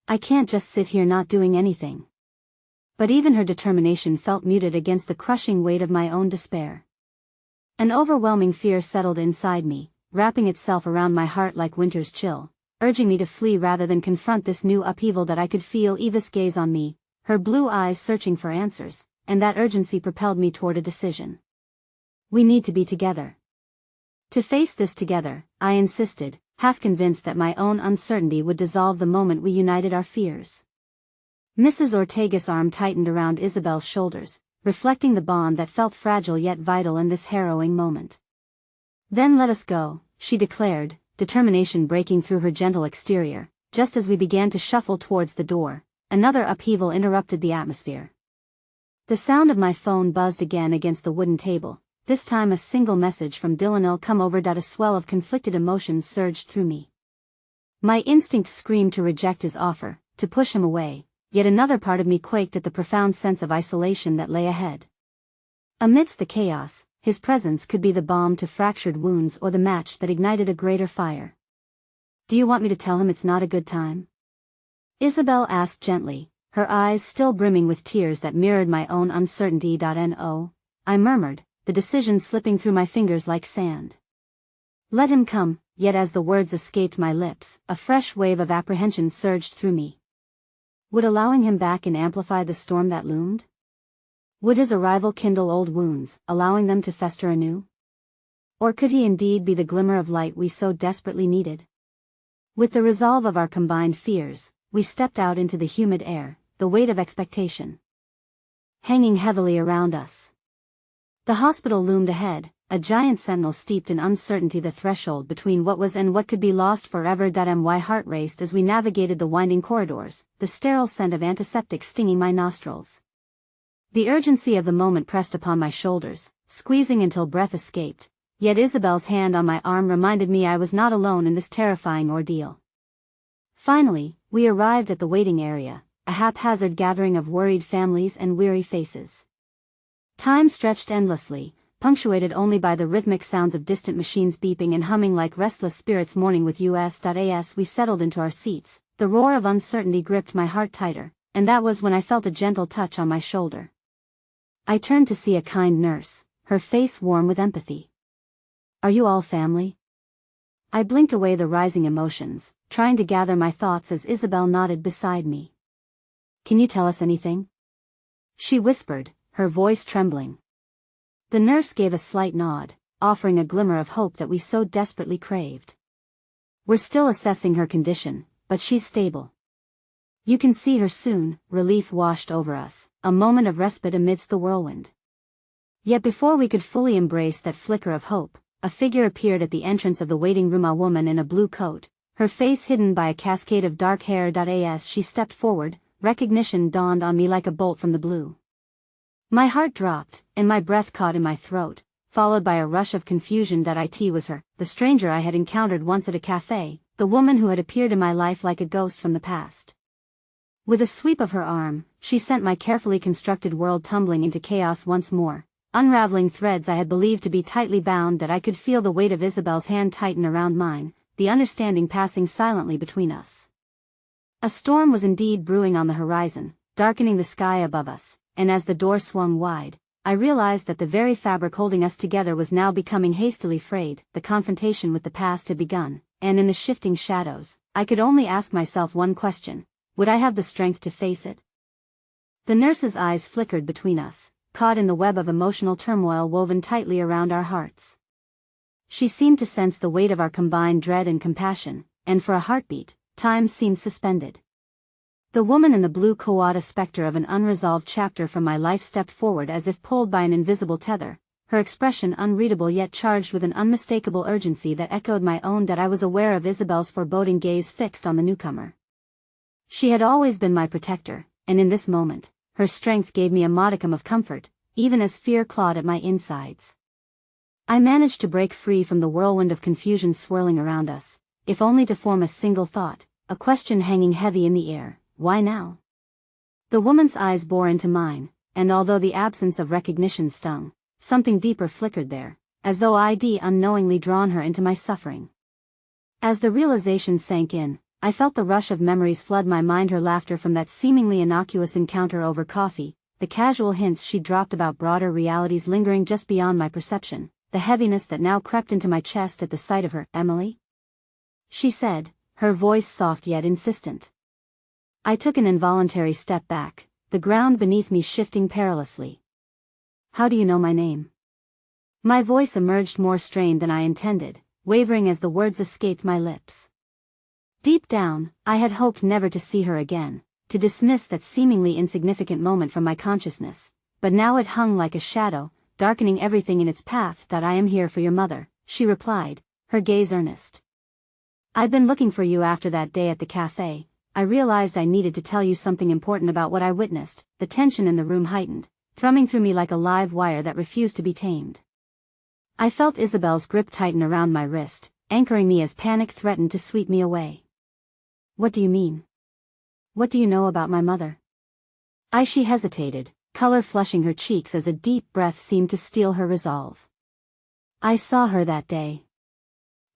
I can't just sit here not doing anything." But even her determination felt muted against the crushing weight of my own despair. An overwhelming fear settled inside me, wrapping itself around my heart like winter's chill, urging me to flee rather than confront this new upheaval. That I could feel Eva's gaze on me, her blue eyes searching for answers, and that urgency propelled me toward a decision. "We need to be together. To face this together," I insisted, half convinced that my own uncertainty would dissolve the moment we united our fears. Mrs. Ortega's arm tightened around Isabel's shoulders, reflecting the bond that felt fragile yet vital in this harrowing moment. "Then let us go," she declared, determination breaking through her gentle exterior. Just as we began to shuffle towards the door, another upheaval interrupted the atmosphere. The sound of my phone buzzed again against the wooden table, this time a single message from Dylan'll come over. A swell of conflicted emotions surged through me. My instinct screamed to reject his offer, to push him away, yet another part of me quaked at the profound sense of isolation that lay ahead. Amidst the chaos, his presence could be the balm to fractured wounds or the match that ignited a greater fire. "Do you want me to tell him it's not a good time?" Isabel asked gently, her eyes still brimming with tears that mirrored my own uncertainty. "No," I murmured, the decision slipping through my fingers like sand. "Let him come," yet as the words escaped my lips, a fresh wave of apprehension surged through me. Would allowing him back in amplify the storm that loomed? Would his arrival kindle old wounds, allowing them to fester anew? Or could he indeed be the glimmer of light we so desperately needed? With the resolve of our combined fears, we stepped out into the humid air, the weight of expectation hanging heavily around us. The hospital loomed ahead, a giant sentinel steeped in uncertainty, the threshold between what was and what could be lost forever. My heart raced as we navigated the winding corridors, the sterile scent of antiseptic stinging my nostrils. The urgency of the moment pressed upon my shoulders, squeezing until breath escaped, yet Isabel's hand on my arm reminded me I was not alone in this terrifying ordeal. Finally, we arrived at the waiting area, a haphazard gathering of worried families and weary faces. Time stretched endlessly, punctuated only by the rhythmic sounds of distant machines beeping and humming like restless spirits mourning with us. As we settled into our seats, the roar of uncertainty gripped my heart tighter, and that was when I felt a gentle touch on my shoulder. I turned to see a kind nurse, her face warm with empathy. "Are you all family?" I blinked away the rising emotions, trying to gather my thoughts as Isabel nodded beside me. can you tell us anything?" she whispered, her voice trembling. The nurse gave a slight nod, offering a glimmer of hope that we so desperately craved. "We're still assessing her condition, but she's stable. You can see her soon." Relief washed over us, a moment of respite amidst the whirlwind. Yet before we could fully embrace that flicker of hope, a figure appeared at the entrance of the waiting room, a woman in a blue coat, her face hidden by a cascade of dark hair. As she stepped forward, recognition dawned on me like a bolt from the blue. My heart dropped, and my breath caught in my throat, followed by a rush of confusion. It was her, the stranger I had encountered once at a cafe, the woman who had appeared in my life like a ghost from the past. With a sweep of her arm, she sent my carefully constructed world tumbling into chaos once more, unraveling threads I had believed to be tightly bound. I could feel the weight of Isabel's hand tighten around mine, the understanding passing silently between us. A storm was indeed brewing on the horizon, darkening the sky above us, and as the door swung wide, I realized that the very fabric holding us together was now becoming hastily frayed. The confrontation with the past had begun, and in the shifting shadows, I could only ask myself one question: would I have the strength to face it? The nurse's eyes flickered between us, caught in the web of emotional turmoil woven tightly around our hearts. She seemed to sense the weight of our combined dread and compassion, and for a heartbeat, time seemed suspended. The woman in the blue coat, a specter of an unresolved chapter from my life, stepped forward as if pulled by an invisible tether, her expression unreadable yet charged with an unmistakable urgency that echoed my own. I was aware of Isabel's foreboding gaze fixed on the newcomer. She had always been my protector, and in this moment, her strength gave me a modicum of comfort, even as fear clawed at my insides. I managed to break free from the whirlwind of confusion swirling around us, if only to form a single thought, a question hanging heavy in the air: why now? The woman's eyes bore into mine, and although the absence of recognition stung, something deeper flickered there, as though I'd unknowingly drawn her into my suffering. As the realization sank in, I felt the rush of memories flood my mind: her laughter from that seemingly innocuous encounter over coffee, the casual hints she dropped about broader realities lingering just beyond my perception, the heaviness that now crept into my chest at the sight of her. "Emily?" she said, her voice soft yet insistent. I took an involuntary step back, the ground beneath me shifting perilously. "How do you know my name?" My voice emerged more strained than I intended, wavering as the words escaped my lips. Deep down, I had hoped never to see her again, to dismiss that seemingly insignificant moment from my consciousness, but now it hung like a shadow, darkening everything in its path. "I am here for your mother," she replied, her gaze earnest. "I'd been looking for you after that day at the cafe. I realized I needed to tell you something important about what I witnessed." The tension in the room heightened, thrumming through me like a live wire that refused to be tamed. I felt Isabel's grip tighten around my wrist, anchoring me as panic threatened to sweep me away. "What do you mean? What do you know about my mother?" She hesitated, color flushing her cheeks as a deep breath seemed to steel her resolve. "I saw her that day.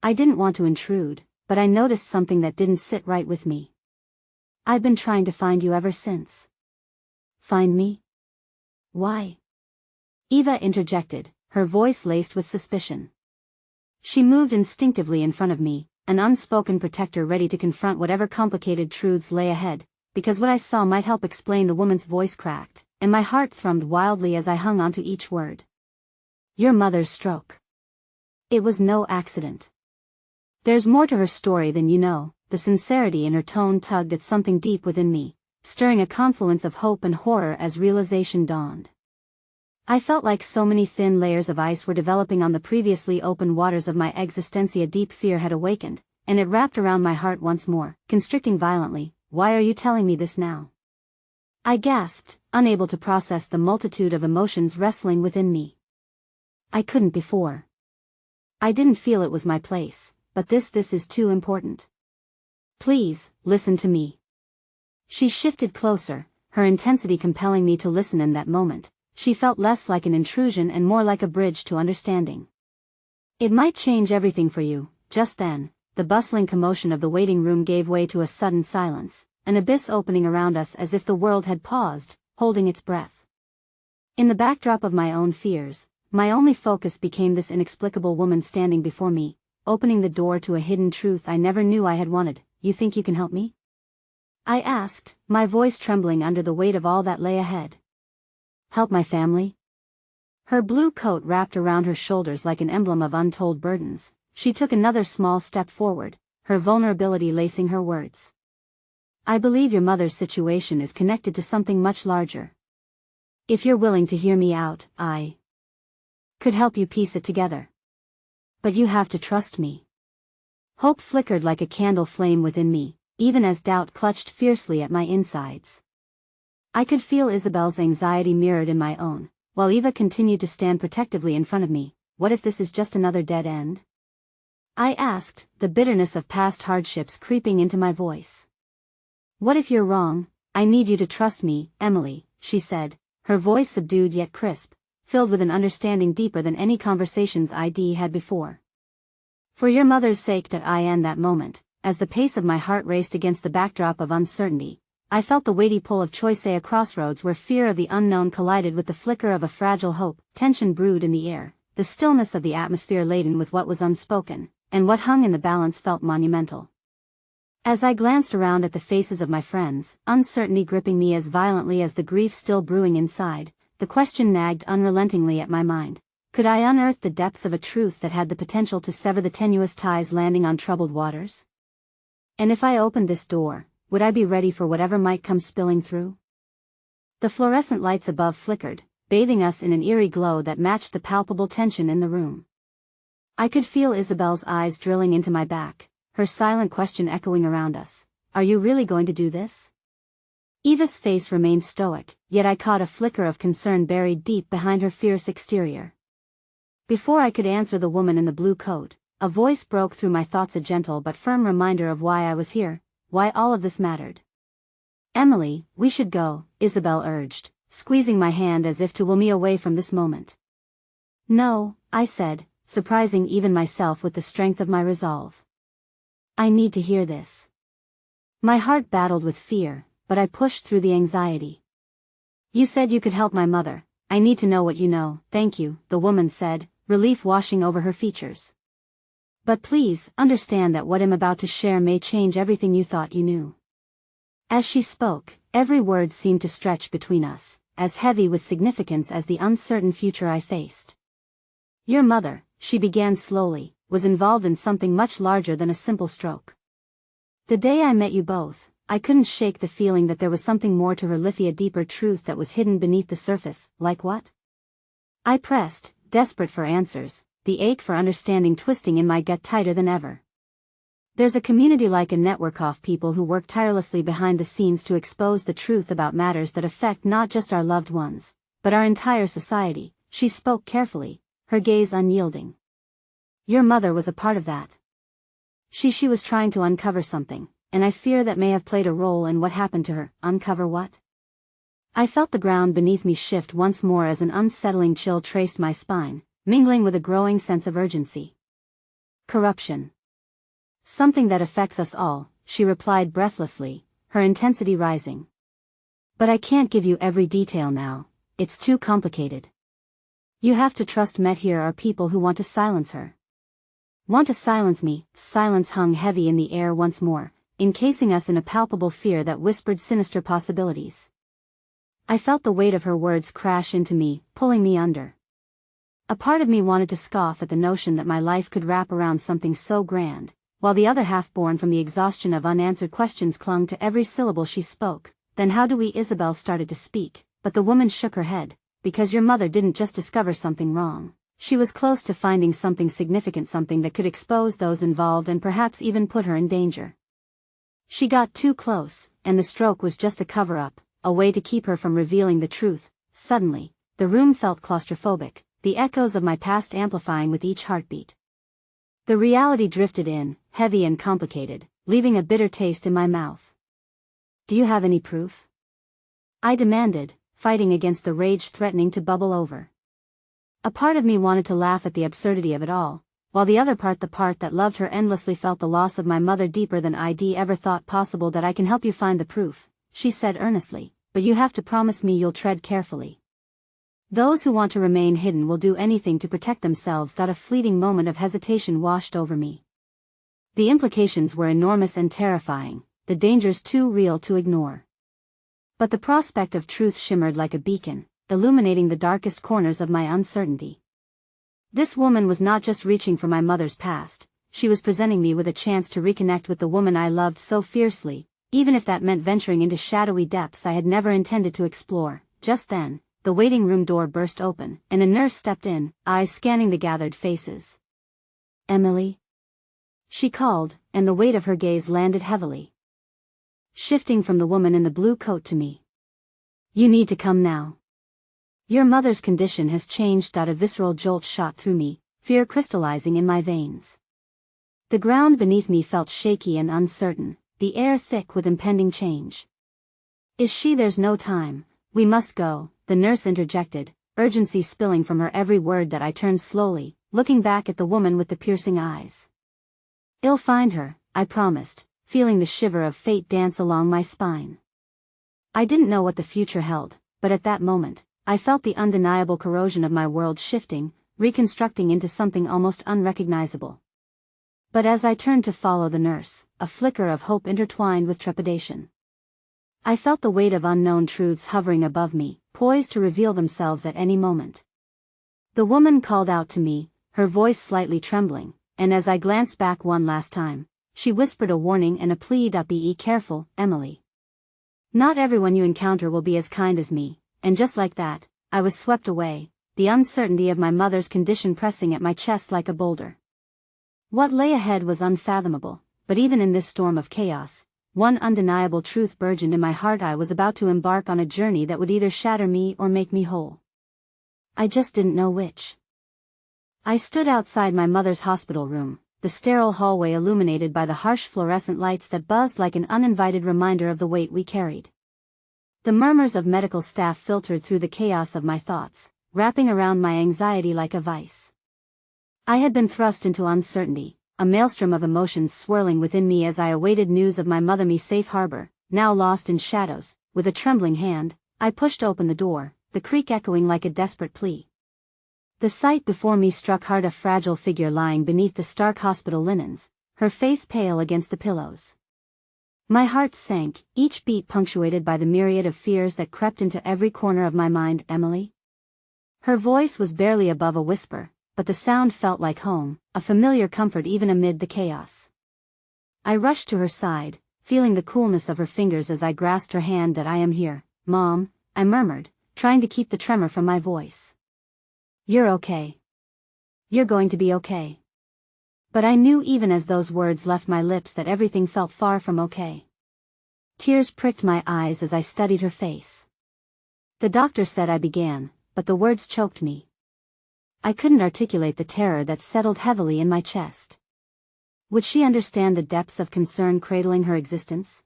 I didn't want to intrude, but I noticed something that didn't sit right with me. I've been trying to find you ever since." "Find me? Why?" Eva interjected, her voice laced with suspicion. She moved instinctively in front of me, an unspoken protector ready to confront whatever complicated truths lay ahead, because what I saw might help explain. The woman's voice cracked, and my heart thrummed wildly as I hung onto each word. "Your mother's stroke. It was no accident. There's more to her story than you know." The sincerity in her tone tugged at something deep within me, stirring a confluence of hope and horror as realization dawned. I felt like so many thin layers of ice were developing on the previously open waters of my existencia. Deep fear had awakened, and it wrapped around my heart once more, constricting violently. "Why are you telling me this now?" I gasped, unable to process the multitude of emotions wrestling within me. "I couldn't before. I didn't feel it was my place, but this is too important. Please, listen to me." She shifted closer, her intensity compelling me to listen. In that moment, she felt less like an intrusion and more like a bridge to understanding. "It might change everything for you." Just then, the bustling commotion of the waiting room gave way to a sudden silence, an abyss opening around us as if the world had paused, holding its breath. In the backdrop of my own fears, my only focus became this inexplicable woman standing before me, opening the door to a hidden truth I never knew I had wanted. "You think you can help me?" I asked, my voice trembling under the weight of all that lay ahead. Help my family? Her blue coat wrapped around her shoulders like an emblem of untold burdens. She took another small step forward, her vulnerability lacing her words. I believe your mother's situation is connected to something much larger. If you're willing to hear me out, I could help you piece it together. But you have to trust me. Hope flickered like a candle flame within me, even as doubt clutched fiercely at my insides. I could feel Isabel's anxiety mirrored in my own, while Eva continued to stand protectively in front of me. What if this is just another dead end? I asked, the bitterness of past hardships creeping into my voice. What if you're wrong? I need you to trust me, Emily, she said, her voice subdued yet crisp, filled with an understanding deeper than any conversations I'd had before. For your mother's sake that I end that moment, as the pace of my heart raced against the backdrop of uncertainty, I felt the weighty pull of choice, a crossroads where fear of the unknown collided with the flicker of a fragile hope. Tension brewed in the air, the stillness of the atmosphere laden with what was unspoken, and what hung in the balance felt monumental. As I glanced around at the faces of my friends, uncertainty gripping me as violently as the grief still brewing inside, the question nagged unrelentingly at my mind. Could I unearth the depths of a truth that had the potential to sever the tenuous ties landing on troubled waters? And if I opened this door, would I be ready for whatever might come spilling through? The fluorescent lights above flickered, bathing us in an eerie glow that matched the palpable tension in the room. I could feel Isabel's eyes drilling into my back, her silent question echoing around us. Are you really going to do this? Eva's face remained stoic, yet I caught a flicker of concern buried deep behind her fierce exterior. Before I could answer the woman in the blue coat, a voice broke through my thoughts, a gentle but firm reminder of why I was here, why all of this mattered. Emily, we should go, Isabel urged, squeezing my hand as if to will me away from this moment. No, I said, surprising even myself with the strength of my resolve. I need to hear this. My heart battled with fear, but I pushed through the anxiety. You said you could help my mother. I need to know what you know. Thank you, the woman said, relief washing over her features. But please, understand that what I'm about to share may change everything you thought you knew. As she spoke, every word seemed to stretch between us, as heavy with significance as the uncertain future I faced. Your mother, she began slowly, was involved in something much larger than a simple stroke. The day I met you both, I couldn't shake the feeling that there was something more to her life, a deeper truth that was hidden beneath the surface. Like what? I pressed, desperate for answers, the ache for understanding twisting in my gut tighter than ever. There's a community, like a network of people who work tirelessly behind the scenes to expose the truth about matters that affect not just our loved ones, but our entire society. She spoke carefully, her gaze unyielding. Your mother was a part of that. She was trying to uncover something, and I fear that may have played a role in what happened to her. Uncover what? I felt the ground beneath me shift once more as an unsettling chill traced my spine, mingling with a growing sense of urgency. Corruption. Something that affects us all, she replied breathlessly, her intensity rising. But I can't give you every detail now, it's too complicated. You have to trust me. Here are people who want to silence her. Want to silence me. Silence hung heavy in the air once more, encasing us in a palpable fear that whispered sinister possibilities. I felt the weight of her words crash into me, pulling me under. A part of me wanted to scoff at the notion that my life could wrap around something so grand, while the other half, born from the exhaustion of unanswered questions, clung to every syllable she spoke. Then how do we? Isabel started to speak, but the woman shook her head. Because your mother didn't just discover something wrong. She was close to finding something significant, something that could expose those involved and perhaps even put her in danger. She got too close, and the stroke was just a cover-up, a way to keep her from revealing the truth. Suddenly, the room felt claustrophobic, the echoes of my past amplifying with each heartbeat. The reality drifted in, heavy and complicated, leaving a bitter taste in my mouth. Do you have any proof? I demanded, fighting against the rage threatening to bubble over. A part of me wanted to laugh at the absurdity of it all, while the other part, the part that loved her endlessly, felt the loss of my mother deeper than I'd ever thought possible. That I can help you find the proof, she said earnestly, but you have to promise me you'll tread carefully. Those who want to remain hidden will do anything to protect themselves. A fleeting moment of hesitation washed over me. The implications were enormous and terrifying. the dangers too real to ignore. But the prospect of truth shimmered like a beacon, illuminating the darkest corners of my uncertainty. This woman was not just reaching for my mother's past, she was presenting me with a chance to reconnect with the woman I loved so fiercely, even if that meant venturing into shadowy depths I had never intended to explore. Just then, the waiting room door burst open, and a nurse stepped in, eyes scanning the gathered faces. "Emily?" she called, and the weight of her gaze landed heavily, shifting from the woman in the blue coat to me. "You need to come now. Your mother's condition has changed." A visceral jolt shot through me, fear crystallizing in my veins. The ground beneath me felt shaky and uncertain, the air thick with impending change. "Is she? There's no time. We must go," the nurse interjected, urgency spilling from her every word. That I turned slowly, looking back at the woman with the piercing eyes. "I'll find her," I promised, feeling the shiver of fate dance along my spine. I didn't know what the future held, but at that moment, I felt the undeniable corrosion of my world shifting, reconstructing into something almost unrecognizable. But as I turned to follow the nurse, a flicker of hope intertwined with trepidation. I felt the weight of unknown truths hovering above me, poised to reveal themselves at any moment. The woman called out to me, her voice slightly trembling, and as I glanced back one last time, she whispered a warning and a plea. "Be careful, Emily. Not everyone you encounter will be as kind as me." And just like that, I was swept away, the uncertainty of my mother's condition pressing at my chest like a boulder. What lay ahead was unfathomable, but even in this storm of chaos, one undeniable truth burgeoned in my heart: I was about to embark on a journey that would either shatter me or make me whole. I just didn't know which. I stood outside my mother's hospital room, the sterile hallway illuminated by the harsh fluorescent lights that buzzed like an uninvited reminder of the weight we carried. The murmurs of medical staff filtered through the chaos of my thoughts, wrapping around my anxiety like a vice. I had been thrust into uncertainty, a maelstrom of emotions swirling within me as I awaited news of my mother. Me safe harbor, now lost in shadows. With a trembling hand, I pushed open the door, the creak echoing like a desperate plea. The sight before me struck hard: a fragile figure lying beneath the stark hospital linens, her face pale against the pillows. My heart sank, each beat punctuated by the myriad of fears that crept into every corner of my mind. "Emily?" Her voice was barely above a whisper, but the sound felt like home, a familiar comfort even amid the chaos. I rushed to her side, feeling the coolness of her fingers as I grasped her hand. "I am here, Mom," I murmured, trying to keep the tremor from my voice. "You're okay. You're going to be okay." But I knew even as those words left my lips that everything felt far from okay. Tears pricked my eyes as I studied her face. "The doctor said," I began, but the words choked me. I couldn't articulate the terror that settled heavily in my chest. Would she understand the depths of concern cradling her existence?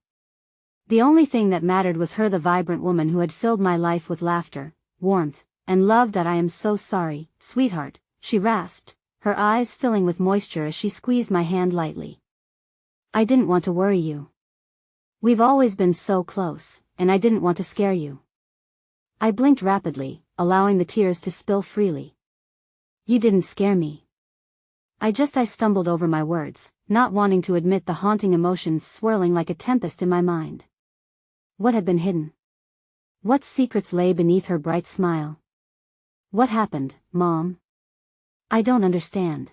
The only thing that mattered was her, the vibrant woman who had filled my life with laughter, warmth, and love. "I am so sorry, sweetheart," she rasped, her eyes filling with moisture as she squeezed my hand lightly. "I didn't want to worry you. We've always been so close, and I didn't want to scare you." I blinked rapidly, allowing the tears to spill freely. "You didn't scare me. I stumbled over my words, not wanting to admit the haunting emotions swirling like a tempest in my mind. What had been hidden? What secrets lay beneath her bright smile? "What happened, Mom? I don't understand."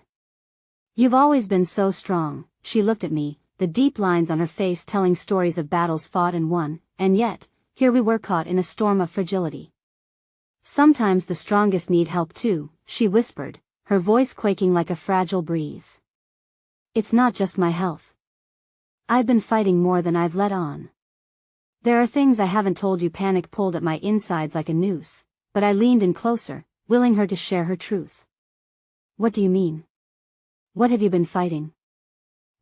"You've always been so strong," she looked at me, the deep lines on her face telling stories of battles fought and won, and yet, here we were caught in a storm of fragility. "Sometimes the strongest need help too," she whispered, her voice quaking like a fragile breeze. "It's not just my health. I've been fighting more than I've let on. There are things I haven't told you." Panic pulled at my insides like a noose, but I leaned in closer, willing her to share her truth. "What do you mean? What have you been fighting?"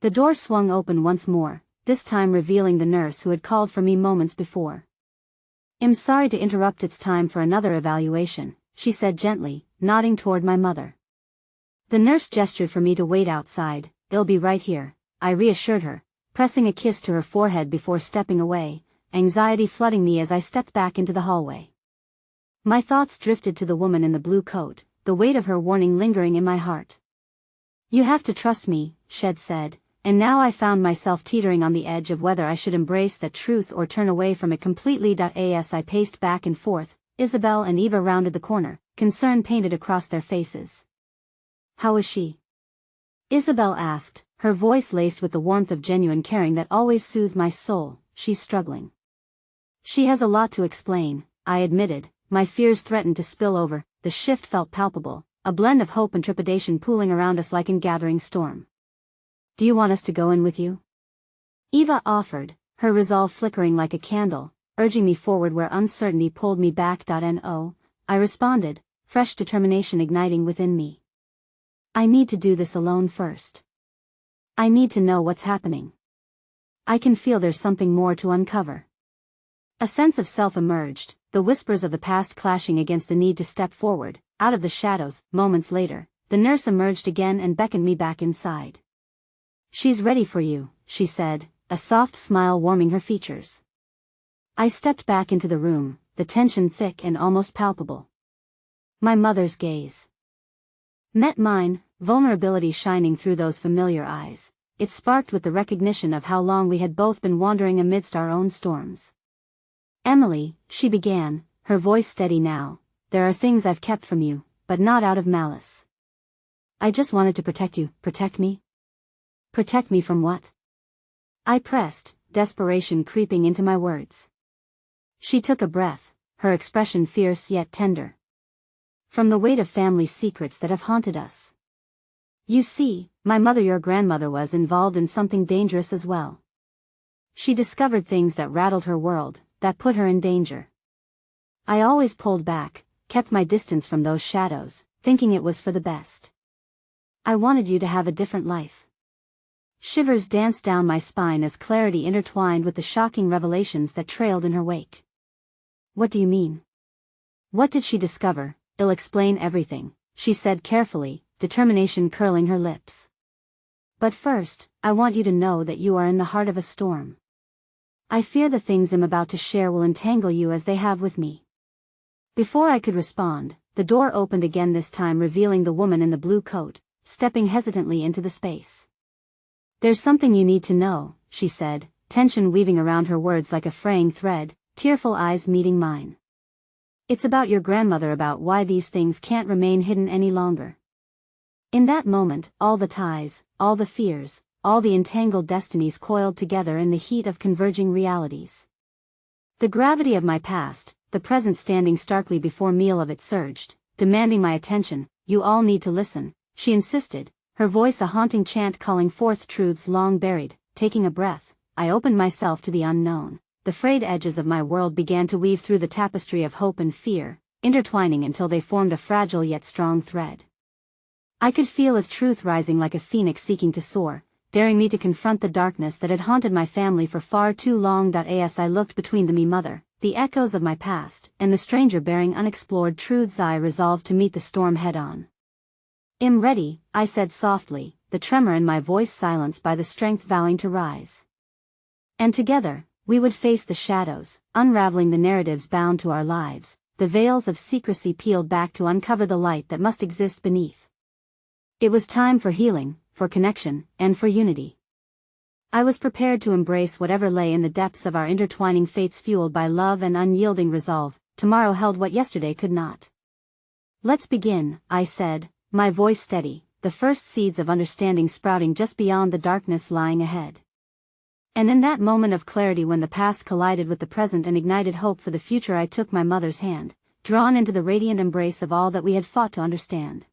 The door swung open once more, this time revealing the nurse who had called for me moments before. "I'm sorry to interrupt. It's time for another evaluation," she said gently, nodding toward my mother. The nurse gestured for me to wait outside. "I'll be right here," I reassured her, pressing a kiss to her forehead before stepping away, anxiety flooding me as I stepped back into the hallway. My thoughts drifted to the woman in the blue coat, the weight of her warning lingering in my heart. "You have to trust me," she said, and now I found myself teetering on the edge of whether I should embrace that truth or turn away from it completely. As I paced back and forth, Isabel and Eva rounded the corner, concern painted across their faces. "How is she?" Isabel asked, her voice laced with the warmth of genuine caring that always soothed my soul. "She's struggling." "She has a lot to explain," I admitted. My fears threatened to spill over. The shift felt palpable, a blend of hope and trepidation pooling around us like a gathering storm. "Do you want us to go in with you?" Eva offered, her resolve flickering like a candle, urging me forward where uncertainty pulled me back. No, I responded, fresh determination igniting within me. "I need to do this alone first. I need to know what's happening. I can feel there's something more to uncover." A sense of self emerged, the whispers of the past clashing against the need to step forward. Out of the shadows, moments later, the nurse emerged again and beckoned me back inside. "She's ready for you," she said, a soft smile warming her features. I stepped back into the room, the tension thick and almost palpable. My mother's gaze met mine, vulnerability shining through those familiar eyes. It sparked with the recognition of how long we had both been wandering amidst our own storms. "Emily," she began, her voice steady now, "there are things I've kept from you, but not out of malice. I just wanted to protect you." "Protect me? Protect me from what?" I pressed, desperation creeping into my words. She took a breath, her expression fierce yet tender. "From the weight of family secrets that have haunted us. You see, my mother, your grandmother, was involved in something dangerous as well. She discovered things that rattled her world, that put her in danger. I always pulled back, kept my distance from those shadows, thinking it was for the best. I wanted you to have a different life." Shivers danced down my spine as clarity intertwined with the shocking revelations that trailed in her wake. "What do you mean? What did she discover?" "I'll explain everything," she said carefully, determination curling her lips. "But first, I want you to know that you are in the heart of a storm. I fear the things I'm about to share will entangle you as they have with me." Before I could respond, the door opened again, this time revealing the woman in the blue coat, stepping hesitantly into the space. "There's something you need to know," she said, tension weaving around her words like a fraying thread, tearful eyes meeting mine. "It's about your grandmother, about why these things can't remain hidden any longer." In that moment, all the ties, all the fears, all the entangled destinies coiled together in the heat of converging realities. The gravity of my past, the present standing starkly before me, all of it surged, demanding my attention. "You all need to listen," she insisted, her voice a haunting chant calling forth truths long buried. Taking a breath, I opened myself to the unknown. The frayed edges of my world began to weave through the tapestry of hope and fear, intertwining until they formed a fragile yet strong thread. I could feel its truth rising like a phoenix seeking to soar, daring me to confront the darkness that had haunted my family for far too long. As I looked between the me mother, the echoes of my past, and the stranger bearing unexplored truths, I resolved to meet the storm head-on. "I'm ready," I said softly, the tremor in my voice silenced by the strength vowing to rise. And together, we would face the shadows, unraveling the narratives bound to our lives, the veils of secrecy peeled back to uncover the light that must exist beneath. It was time for healing, for connection, and for unity. I was prepared to embrace whatever lay in the depths of our intertwining fates, fueled by love and unyielding resolve. Tomorrow held what yesterday could not. "Let's begin," I said, my voice steady, the first seeds of understanding sprouting just beyond the darkness lying ahead. And in that moment of clarity, when the past collided with the present and ignited hope for the future, I took my mother's hand, drawn into the radiant embrace of all that we had fought to understand.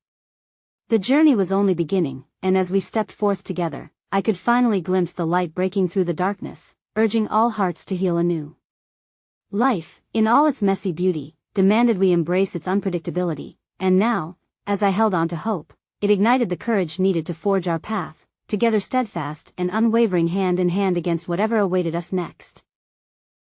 The journey was only beginning, and as we stepped forth together, I could finally glimpse the light breaking through the darkness, urging all hearts to heal anew. Life, in all its messy beauty, demanded we embrace its unpredictability, and now, as I held on to hope, it ignited the courage needed to forge our path, together steadfast and unwavering, hand in hand against whatever awaited us next.